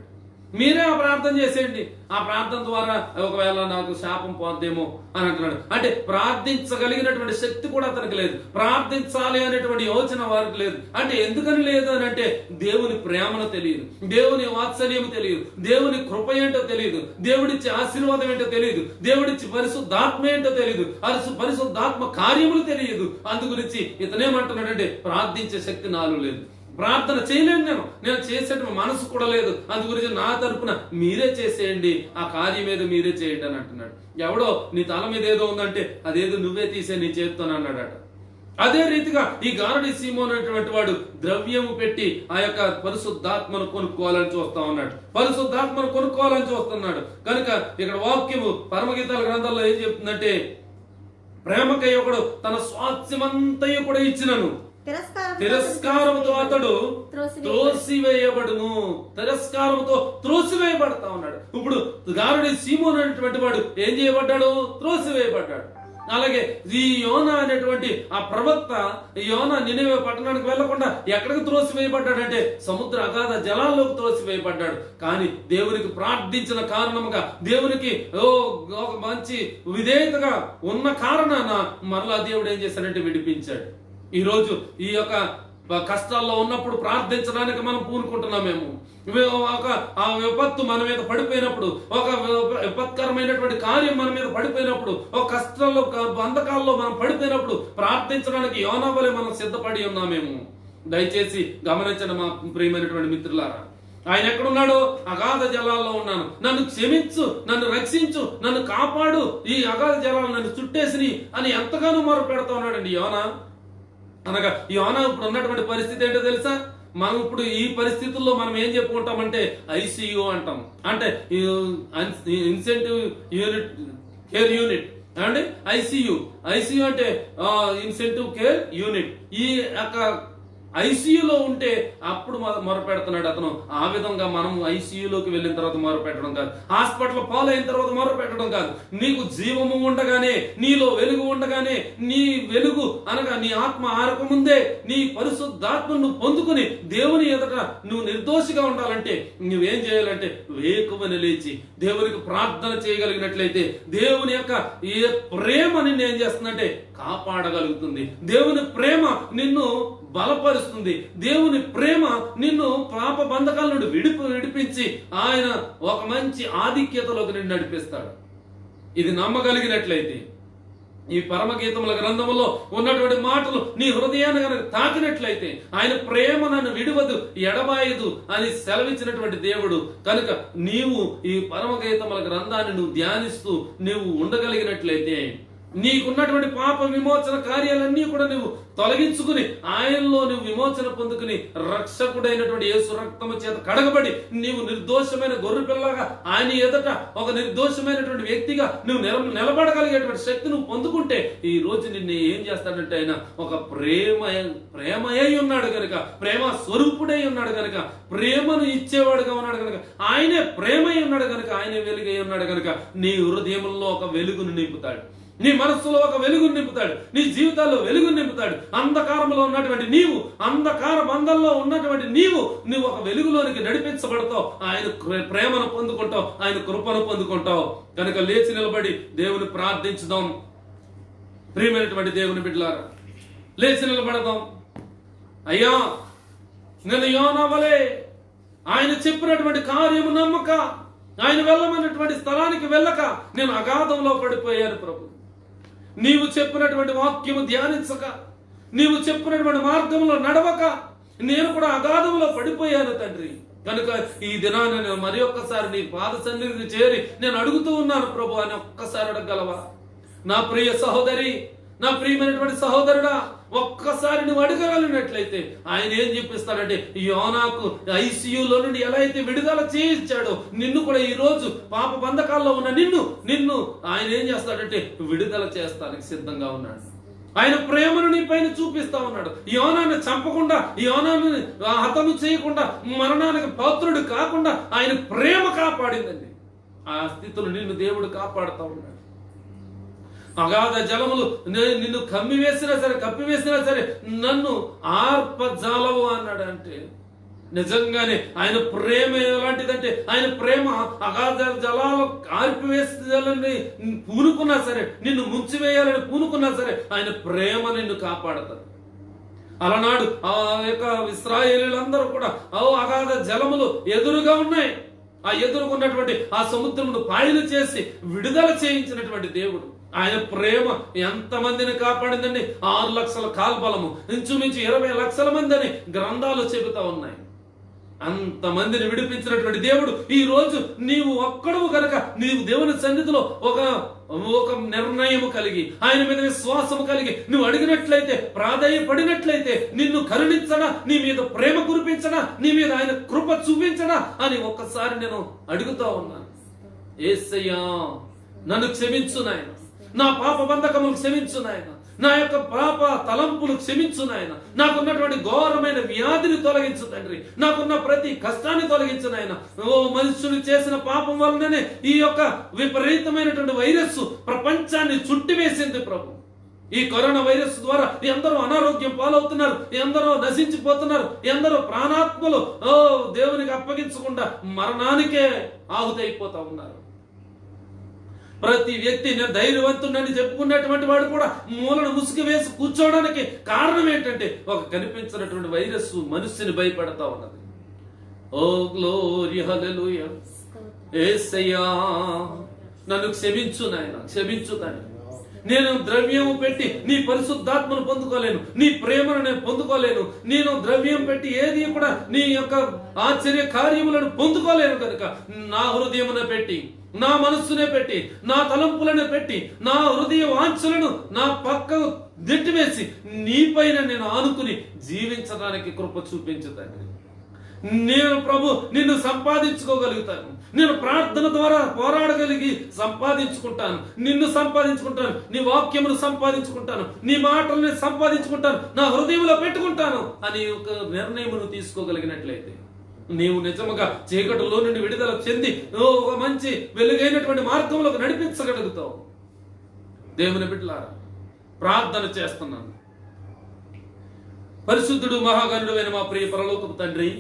మీరే ఆ ప్రార్థన చేసేయండి, ఆ ప్రార్థన ద్వారా ఒకవేళ నాకు శాపం పోద్దేమో అని అంటున్నాడు. అంటే ప్రార్థించగలిగినటువంటి శక్తి కూడా అతనికి లేదు, ప్రార్థించాలి అనేటువంటి యోచన వారికి లేదు. అంటే ఎందుకని లేదు అని అంటే దేవుని ప్రేమను తెలియదు, దేవుని వాత్సల్యము తెలియదు, దేవుని కృప ఏంటో తెలియదు, దేవుడిచ్చే ఆశీర్వాదం ఏంటో తెలియదు, దేవుడిచ్చి పరిశుద్ధాత్మ ఏంటో తెలియదు, పరిశుద్ధాత్మ కార్యములు తెలియదు. అందు గురించి ఇతనేమంటున్నాడంటే, ప్రార్థించే శక్తి నాలో లేదు, ప్రార్థన చేయలేను, నేను చేసేట మనసు కూడా లేదు, అందు గురించి నా తరపున మీరే చేసేయండి, ఆ కార్యం ఏదో మీరే చేయండి అని అంటున్నాడు. ఎవడో నీ తల మీద ఏదో ఉందంటే అదేదో నువ్వే తీసే నీ చేత్తో అన్నాడట. అదే రీతిగా ఈ గారడి సీమోను అనేటువంటి వాడు ద్రవ్యము పెట్టి ఆ యొక్క పరిశుద్ధాత్మను కొనుక్కోవాలని చూస్తా ఉన్నాడు, పరిశుద్ధాత్మను కొనుక్కోవాలని చూస్తున్నాడు. కనుక ఇక్కడ వాక్యము పరమగీతాల గ్రంథంలో ఏం చెప్తుందంటే, ప్రేమకై ఒకడు తన స్వాస్థ్యమంతయు కూడా ఇచ్చినను తిరస్కారముతో అతడు త్రోసివేయబడును. తిరస్కారముతో త్రోసివేయబడతా ఉన్నాడు. ఇప్పుడు గారడి సీమోను అనేటువంటి వాడు ఏం చేయబడ్డాడు? త్రోసివేయబడ్డాడు. అలాగే ఈ యోనా అనేటువంటి ఆ ప్రవక్త యోనా నినివే పట్టణానికి వెళ్లకుండా ఎక్కడికి త్రోసివేయబడ్డాడంటే సముద్ర అగాధ జలాల్లోకి త్రోసివేయబడ్డాడు. కానీ దేవునికి ప్రార్థించిన కారణముగా, దేవునికి ఒక మంచి విధేయతగా ఉన్న కారణాన మరలా దేవుడు ఏం చేశాడంటే విడిపించాడు. ఈ రోజు ఈ యొక్క కష్టాల్లో ఉన్నప్పుడు ప్రార్థించడానికి మనం పూనుకుంటున్నామేమో. ఆ విపత్తు మన మీద పడిపోయినప్పుడు, ఒక విపత్కరమైనటువంటి కార్యం మన మీద పడిపోయినప్పుడు, ఒక కష్టాల్లో బంధకాల్లో మనం పడిపోయినప్పుడు ప్రార్థించడానికి యోనా వలె మనం సిద్ధపడి ఉన్నామేమో. దయచేసి గమనించండి మా ప్రియమైనటువంటి మిత్రులారా. ఆయన ఎక్కడున్నాడో అగాధ జలాల్లో ఉన్నాను, నన్ను క్షమించు, నన్ను రక్షించు, నన్ను కాపాడు, ఈ అగాధ జలాలు నన్ను చుట్టేసిని అని ఎంతగానో మొర పెడతా ఉన్నాడండి యోనా. అనగా యోనా ఇప్పుడు ఉన్నటువంటి పరిస్థితి ఏంటో తెలుసా? మనం ఇప్పుడు ఈ పరిస్థితుల్లో మనం ఏం చెప్పుకుంటామంటే ఐసీయూ అంటాం. అంటే ఇన్సెంటివ్ యూనిట్ కేర్ యూనిట్ అంటే ఐసీయూ అంటే ఇన్సెంటివ్ కేర్ యూనిట్. ఈ యొక్క ఐసీయూలో ఉంటే అప్పుడు మొరపెడుతున్నాడు అతను. ఆ విధంగా మనం ఐసీయూలోకి వెళ్ళిన తర్వాత మొరపెట్టడం కాదు, హాస్పిటల్ పాలైన తర్వాత మొరపెట్టడం కాదు. నీకు జీవము ఉండగానే, నీలో వెలుగు ఉండగానే, నీ వెలుగు అనగా నీ ఆత్మ ఆరకముందే నీ పరిశుద్ధాత్మను నువ్వు పొందుకుని దేవుని ఎదుట నువ్వు నిర్దోషిగా ఉండాలంటే నువ్వేం చేయాలంటే వేకువని లేచి దేవునికి ప్రార్థన చేయగలిగినట్లయితే దేవుని యొక్క ఈ ప్రేమ నిన్ను ఏం చేస్తుందంటే కాపాడగలుగుతుంది. దేవుని ప్రేమ నిన్ను బలపరుస్తుంది. దేవుని ప్రేమ నిన్ను పాప బంధకాల నుండి విడిపించి ఆయన ఒక మంచి ఆధిక్యతలోకి నిన్ను నడిపిస్తాడు. ఇది నమ్మగలిగినట్లయితే ఈ పరమగీతముల గ్రంథములో ఉన్నటువంటి మాటలు నీ హృదయాన్ని కనుక తాకినట్లయితే, ఆయన ప్రేమ నన్ను విడువదు, ఎడబాయదు అని సెలవిచ్చినటువంటి దేవుడు కనుక నీవు ఈ పరమగీతముల గ్రంథాన్ని నువ్వు ధ్యానిస్తూ నువ్వు ఉండగలిగినట్లయితే నీకున్నటువంటి పాప విమోచన కార్యాలన్నీ కూడా నువ్వు తొలగించుకుని ఆయనలో నువ్వు విమోచన పొందుకుని రక్షకుడైనటువంటి యేసు రక్తము చేత కడగబడి నీవు నిర్దోషమైన గొర్రె పిల్లగా ఆయన ఎదుట ఒక నిర్దోషమైనటువంటి వ్యక్తిగా నువ్వు నిలబడగలిగేటువంటి శక్తి నువ్వు పొందుకుంటే ఈ రోజు నిన్ను ఏం చేస్తాడంటే ఆయన ఒక ప్రేమయ్య ఉన్నాడు కనుక, ప్రేమ స్వరూపుడై ఉన్నాడు కనుక, ప్రేమను ఇచ్చేవాడుగా ఉన్నాడు కనుక, ఆయనే ప్రేమై ఉన్నాడు కనుక, ఆయనే వెలుగై ఉన్నాడు కనుక నీ హృదయంలో ఒక వెలుగును నింపుతాడు, నీ మనస్సులో ఒక వెలుగును నింపుతాడు, నీ జీవితాల్లో వెలుగును నింపుతాడు. అంధకారంలో ఉన్నటువంటి నీవు, అంధకార బంధంలో ఉన్నటువంటి నీవు ఒక వెలుగులోనికి నడిపించబడతావు. ఆయన ప్రేమను పొందుకుంటావు, ఆయన కృపను పొందుకుంటావు. కనుక లేచి నిలబడి దేవుని ప్రార్థించుదాం. ప్రియమైనటువంటి దేవుని బిడ్డలారా, లేచి నిలబడదాం. అయ్యా, నేను యోనా వలె ఆయన చెప్పినటువంటి కార్యము నమ్మక, ఆయన వెళ్ళమన్నటువంటి స్థలానికి వెళ్ళక నేను అగాధంలో పడిపోయాను ప్రభు. నీవు చెప్పినటువంటి వాక్యము ధ్యానించక, నీవు చెప్పినటువంటి మార్గంలో నడవక నేను కూడా అగాధంలో పడిపోయాను తండ్రి. కనుక ఈ దినాన్ని నేను మరి ఒక్కసారి నీ పాద సన్నిధికి చేరి నేను అడుగుతూ ఉన్నాను ప్రభు అని ఒక్కసారి అడగలవా? నా ప్రియ సహోదరి, నా ప్రియమైనటువంటి సహోదరుడా, ఒక్కసారి నువ్వు అడగగలిగినట్లయితే ఆయన ఏం చెప్పిస్తాడంటే యోనాకు ఐసీయూలో నుండి ఎలా అయితే విడుదల చేయించాడో నిన్ను కూడా ఈ రోజు పాప బంధకాల్లో ఉన్న నిన్ను ఆయన ఏం చేస్తాడంటే విడుదల చేస్తానికి సిద్ధంగా ఉన్నాడు. ఆయన ప్రేమను నీ పైన చూపిస్తా ఉన్నాడు. యోనాను చంపకుండా, యోనాను హతము చేయకుండా, మరణానికి పాత్రుడు కాకుండా ఆయన ప్రేమ కాపాడిందండి. ఆ స్థితిలో నిన్ను దేవుడు కాపాడుతా ఉన్నాడు. అగాధ జలములు నిన్ను కప్పివేసినా సరే నన్ను ఆర్పజాలవు అన్నాడు. అంటే నిజంగానే ఆయన ప్రేమ ఎలాంటిదంటే ఆయన ప్రేమ అగాధ జలాలు ఆర్పివేయాలని పూనుకున్నా సరే, నిన్ను ముంచివేయాలని పూనుకున్నా సరే ఆయన ప్రేమ నిన్ను కాపాడతాడు. అలనాడు ఆ యొక్క ఇశ్రాయేలీలందరూ కూడా అగాధ జలములు ఎదురుగా ఉన్నాయి. ఆ ఎదురుకున్నటువంటి ఆ సముద్రమును పాయలు చేసి విడుదల చేయించినటువంటి దేవుడు. ఆయన ప్రేమ ఎంతమందిని కాపాడిందండి? 6 లక్షల కాల్బలము, ఇంచుమించు 20 లక్షల మంది అని గ్రంథాలు చెబుతా ఉన్నాయి. అంతమందిని విడిపించినటువంటి దేవుడు ఈ రోజు నీవు ఒక్కడవు కనుక నీవు దేవుని సన్నిధిలో ఒక నిర్ణయము కలిగి, ఆయన మీద విశ్వాసము కలిగి నువ్వు అడిగినట్లయితే, ప్రాధేయపడినట్లయితే నిన్ను కరుణించడా, నీ మీద ప్రేమ కురిపించడా, నీ మీద ఆయన కృప చూపించడా అని ఒక్కసారి నేను అడుగుతా ఉన్నాను. యేసయ్యా, నన్ను క్షమించు నాయన, నా పాప బంధకములు క్షమించు నాయన, నా యొక్క పాప తలంపులు క్షమించు నాయన. నాకున్నటువంటి ఘోరమైన వ్యాధిని తొలగించు తండ్రి. నాకున్న ప్రతి కష్టాన్ని తొలగించు నాయన. ఓ మనుషులు చేసిన పాపం వలననే ఈ యొక్క విపరీతమైనటువంటి వైరస్ ప్రపంచాన్ని చుట్టివేసింది ప్రభు. ఈ కరోనా వైరస్ ద్వారా ఎందరో అనారోగ్యం పాలవుతున్నారు, ఎందరో నశించిపోతున్నారు, ఎందరో ప్రాణాత్మలు దేవునికి అప్పగించకుండా మరణానికే ఆహుతైపోతా ఉన్నారు. ప్రతి వ్యక్తి నేను ధైర్యవంతుడని చెప్పుకున్నటువంటి వాడు కూడా మూలను ముసుగు వేసి కూర్చోవడానికి కారణం ఏంటంటే ఒక కనిపించినటువంటి వైరస్ మనుష్యుని భయపెడతా ఉన్నది. ఓ గ్లోరీ హల్లెలూయా. యేసయ్యా నన్ను క్షమించు నాయన, క్షమించు నాయన. నేను ద్రవ్యం పెట్టి నీ పరిశుద్ధాత్మను పొందుకోలేను, నీ ప్రేమను నేను పొందుకోలేను. నేను ద్రవ్యం పెట్టి ఏది కూడా నీ యొక్క ఆశ్చర్య కార్యములను పొందుకోలేను కనుక నా హృదయమున పెట్టి, నా మనస్సునే పెట్టి, నా తలంపులను పెట్టి, నా హృదయ వాంఛలను నా పక్కకు దిట్టివేసి నీ పైన నేను ఆనుకుని జీవించడానికి కృప చూపించు తండ్రి. నేను ప్రభు నిన్ను సంపాదించుకోగలుగుతాను. నేను ప్రార్థన ద్వారా పోరాడగలిగి సంపాదించుకుంటాను, నిన్ను సంపాదించుకుంటాను, నీ వాక్యమును సంపాదించుకుంటాను, నీ మాటలను సంపాదించుకుంటాను, నా హృదయంలో పెట్టుకుంటాను అని ఒక నిర్ణయమును తీసుకోగలిగినట్లయితే నీవు నిజముగా చీకటిలో నుండి విడుదల చెంది ఒక మంచి వెలుగైనటువంటి మార్గంలోకి నడిపించగలుగుతావు. దేవుని బిడ్డలారా, ప్రార్థన చేస్తున్నాను. పరిశుద్ధుడు మహాగణుడు అయిన మా ప్రియ పరలోకపు తండ్రి,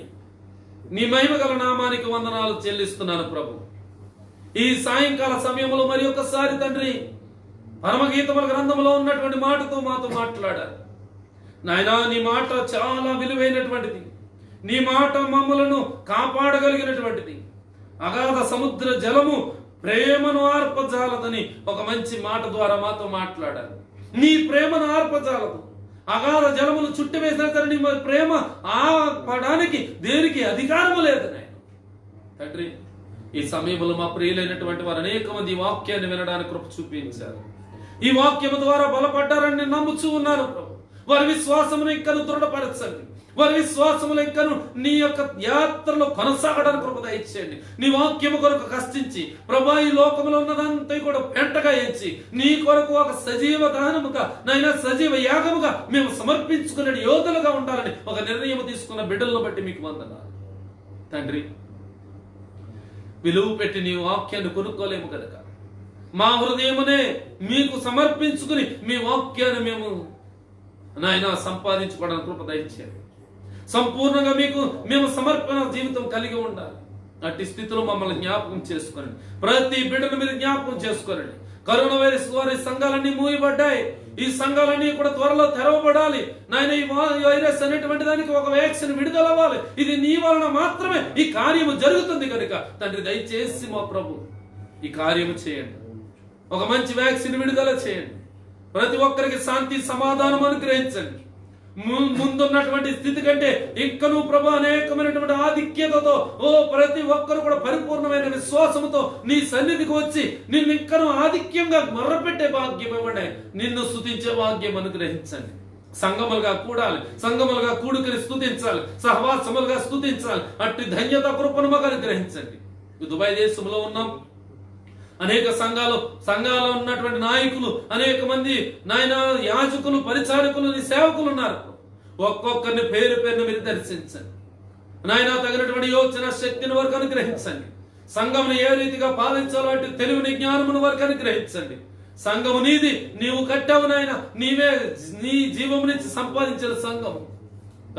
నీ మహిమ గల నామానికి వందనాలు చెల్లిస్తున్నాను ప్రభు. ఈ సాయంకాల సమయంలో మరి ఒక్కసారి తండ్రి పరమగీతముల గ్రంథంలో ఉన్నటువంటి మాటతో మాతో మాట్లాడారు నాయనా. నీ మాట చాలా విలువైనటువంటిది, నీ మాట మమ్మలను కాపాడగలిగినటువంటిది. అగాధ సముద్ర జలము ప్రేమను ఆర్పజాలదని ఒక మంచి మాట ద్వారా మాతో మాట్లాడారు. నీ ప్రేమను ఆర్పజాలదు, అగాధ జలములు చుట్టివేసిన సరే నీ ప్రేమ ఆపడానికి దేనికి అధికారము లేదు నాయన. తండ్రి, ఈ సమయంలో మా ప్రియులైనటువంటి వారు అనేక మంది ఈ వాక్యాన్ని వినడానికి కృప చూపించారు. ఈ వాక్యము ద్వారా బలపడ్డారని నేను నమ్ముచూ ఉన్నాను ప్రభు. వారి విశ్వాసమును ఇంకను దృఢపరచండి, వారి విశ్వాసములు ఇంకను నీ యొక్క యాత్రలో కొనసాగడానికి కృప దయచేయండి. నీ వాక్యము కొరకు కష్టించి ప్రభా ఈ లోకంలో ఉన్నదంతా కూడా పెంటగా ఎంచి నీ కొరకు ఒక సజీవ దానముగా నైనా సజీవ యాగముగా మేము సమర్పించుకునే యోధులుగా ఉండాలని ఒక నిర్ణయం తీసుకున్న బిడ్డలను బట్టి మీకు వందనాలు తండ్రి. విలువ పెట్టి నీ వాక్యాన్ని కొనుక్కోలేము కనుక మా హృదయమునే మీకు సమర్పించుకుని మీ వాక్యాన్ని మేము నాయన సంపాదించుకోవడానికి కృప దయచేయండి. సంపూర్ణంగా మీకు మేము సమర్పణ జీవితం కలిగి ఉండాలి. అట్టి స్థితిలో మమ్మల్ని జ్ఞాపకం చేసుకోండి. ప్రతి బిడ్డను మీరు జ్ఞాపకం చేసుకోండి. కరోనా వైరస్ ద్వారా ఈ సంఘాలన్నీ మూయబడ్డాయి. ఈ సంఘాలన్నీ కూడా త్వరలో తెరవబడాలి నాయన. ఈ వైరస్ అనేటువంటి దానికి ఒక వ్యాక్సిన్ విడుదల అవ్వాలి. ఇది నీ వలన మాత్రమే ఈ కార్యము జరుగుతుంది కనుక తండ్రి దయచేసి మా ప్రభు ఈ కార్యము చేయండి. ఒక మంచి వ్యాక్సిన్ విడుదల చేయండి. ప్రతి ఒక్కరికి శాంతి సమాధానం అనుగ్రహించండి. ముందున్నటువంటి స్థితి కంటే ఇంకనూ ప్రభు అనేకమైనటువంటి ఆధిక్యతతో ప్రతి ఒక్కరు కూడా పరిపూర్ణమైన విశ్వాసముతో నీ సన్నిధికి వచ్చి నిన్ను ఇంకనూ ఆధిక్యంగా మొర్రపెట్టే భాగ్యం ఇవ్వండి. నిన్ను స్తుతించే భాగ్యం అనుగ్రహించండి. సంగములుగా కూడాలి, సంగములుగా కూడుకుని స్తుతించాలి, సహవాసములుగా స్తుతించాలి. అట్టి ధన్యత కృపను మాకు అనుగ్రహించండి. దుబాయ్ దేశంలో ఉన్నాం. అనేక సంఘాలలో ఉన్నటువంటి నాయకులు, అనేక మంది నాయన యాజకులు, పరిచారకులు, నీ సేవకులు ఉన్నారు. ఒక్కొక్కరిని పేరు పేరును మీరు దర్శించండి నాయన. తగినటువంటి యోచన శక్తిని వరకు అనుగ్రహించండి. సంఘమును ఏ రీతిగా పాలించాలో అటు తెలివిని జ్ఞానమును వరకు అనుగ్రహించండి. సంఘము నీది, నీవు కట్టావు నాయన. నీవే నీ జీవము నుంచి సంపాదించిన సంఘము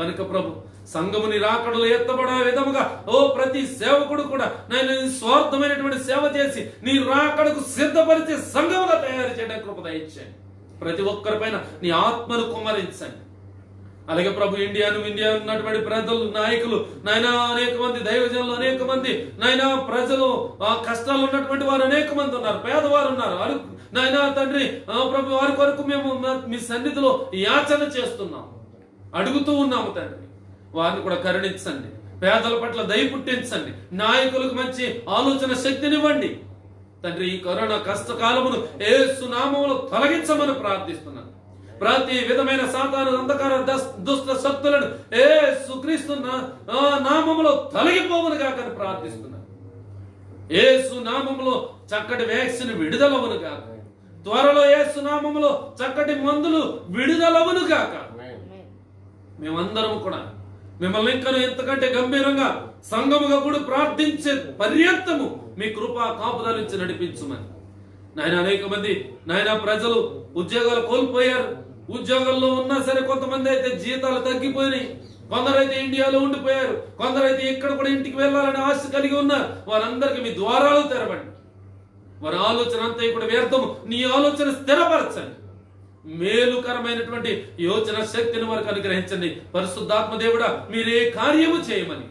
కనుక ప్రభు సంఘముని రాకడలో ఎత్తబడే విధముగా ప్రతి సేవకుడు కూడా నేను స్వార్థమైనటువంటి సేవ చేసి నీ రాకడకు సిద్ధపరిచే సంఘముగా తయారు చేయడానికి కృప దయచేయండి. ప్రతి ఒక్కరిపైన నీ ఆత్మను కుమ్మరించండి. అలాగే ప్రభు ఇండియా ఉన్నటువంటి ప్రజలు, నాయకులు నాయన, అనేక మంది దైవజనులు, అనేక మంది నాయన ప్రజలు, కష్టాలు ఉన్నటువంటి వారు అనేక మంది ఉన్నారు, పేదవారు ఉన్నారు నాయన. తండ్రి ప్రభు వారి కొరకు మేము మీ సన్నిధిలో యాచన చేస్తున్నాం, అడుగుతూ ఉన్నాము తండ్రి. వారిని కూడా కరుణించండి, పేదల పట్ల దయ పుట్టించండి, నాయకులకు మంచి ఆలోచన శక్తినివ్వండి తండ్రి. ఈ కరోనా కష్టకాలమును యేసు నామములో తొలగించమని ప్రార్థిస్తున్నాను. ప్రతి విధమైన సాతాను అంధకార దుష్ట శక్తులను యేసుక్రీస్తు నామములో తొలగిపోవును గాక అని ప్రార్థిస్తున్నాను. యేసు నామములో చక్కటి వ్యాక్సిన్ విడుదలవును గాక. త్వరలో యేసు నామములో చక్కటి మందులు విడుదలవును గాక. మేమందరం కూడా మిమ్మల్ని ఇంకా ఎంతకంటే గంభీరంగా సంఘముగా కూడా ప్రార్థించే పర్యంతము మీ కృపా కాపుదల నుంచి నడిపించుమని నాయన. అనేక మంది నాయన ప్రజలు ఉద్యోగాలు కోల్పోయారు. ఉద్యోగాల్లో ఉన్నా సరే కొంతమంది అయితే జీతాలు తగ్గిపోయినాయి, కొందరైతే ఇండియాలో ఉండిపోయారు, కొందరైతే ఇక్కడ కూడా ఇంటికి వెళ్ళాలని ఆశ కలిగి ఉన్నారు. వారందరికీ మీ ద్వారాలు తెరవండి. వారి ఆలోచన అంతా కూడా వ్యర్థము, నీ ఆలోచన స్థిరపరచండి. మేలుకరమైనటువంటి యోచన శక్తిని వారికి అనుగ్రహించండి. పరిశుద్ధాత్మ దేవుడా మీరే కార్యము చేయమని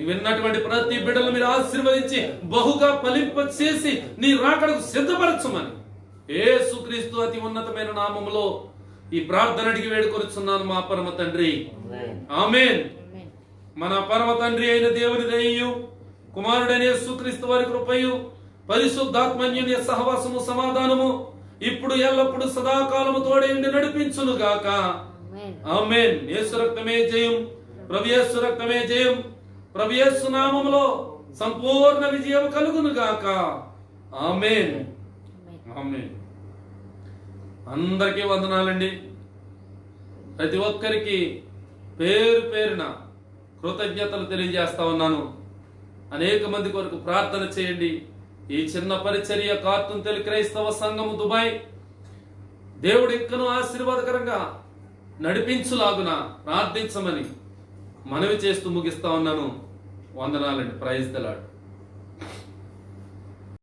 విన్నటువంటి ప్రతి బిడ్డలు మీరు ఆశీర్వదించి బహుగా ఫలింప చేసి నీ రాకడకు సిద్ధపరచమని యేసుక్రీస్తు అతి ఉన్నతమైన నామములో ఈ ప్రార్థన అడిగి వేడుకొనుచున్నాను మా పరమ తండ్రి, ఆమేన్. మన పరమ తండ్రి అయిన దేవుని దయయు, కుమారుడైన యేసుక్రీస్తు వారి కృపయు, పరిశుద్ధాత్మన్యుని సహవాసము సమాధానము ఇప్పుడు ఎల్లప్పుడు సదాకాలము తోడే ఉండి నడిపించును గాక. ఆమేన్. యేసు రక్తమే జయం, ప్రభు యేసు రక్తమే జయం. ప్రభు యేసు నామములో సంపూర్ణ విజయం కలుగును గాక. ఆమేన్. ఆమేన్. అందరికీ వందనాలండి. ప్రతి ఒక్కరికి పేరు పేరున కృతజ్ఞతలు తెలియజేస్తా ఉన్నాను. అనేక మంది కొరకు ప్రార్థన చేయండి. ఈ చిన్న పరిచర్య కార్టూన్ తెలు క్రైస్తవ సంఘము దుబాయ్ దేవుడు ఇంకను ఆశీర్వాదకరంగా నడిపించులాగున ప్రార్థించమని మనవి చేస్తూ ముగిస్తా ఉన్నాను. వందనాలండి. Praise the lord.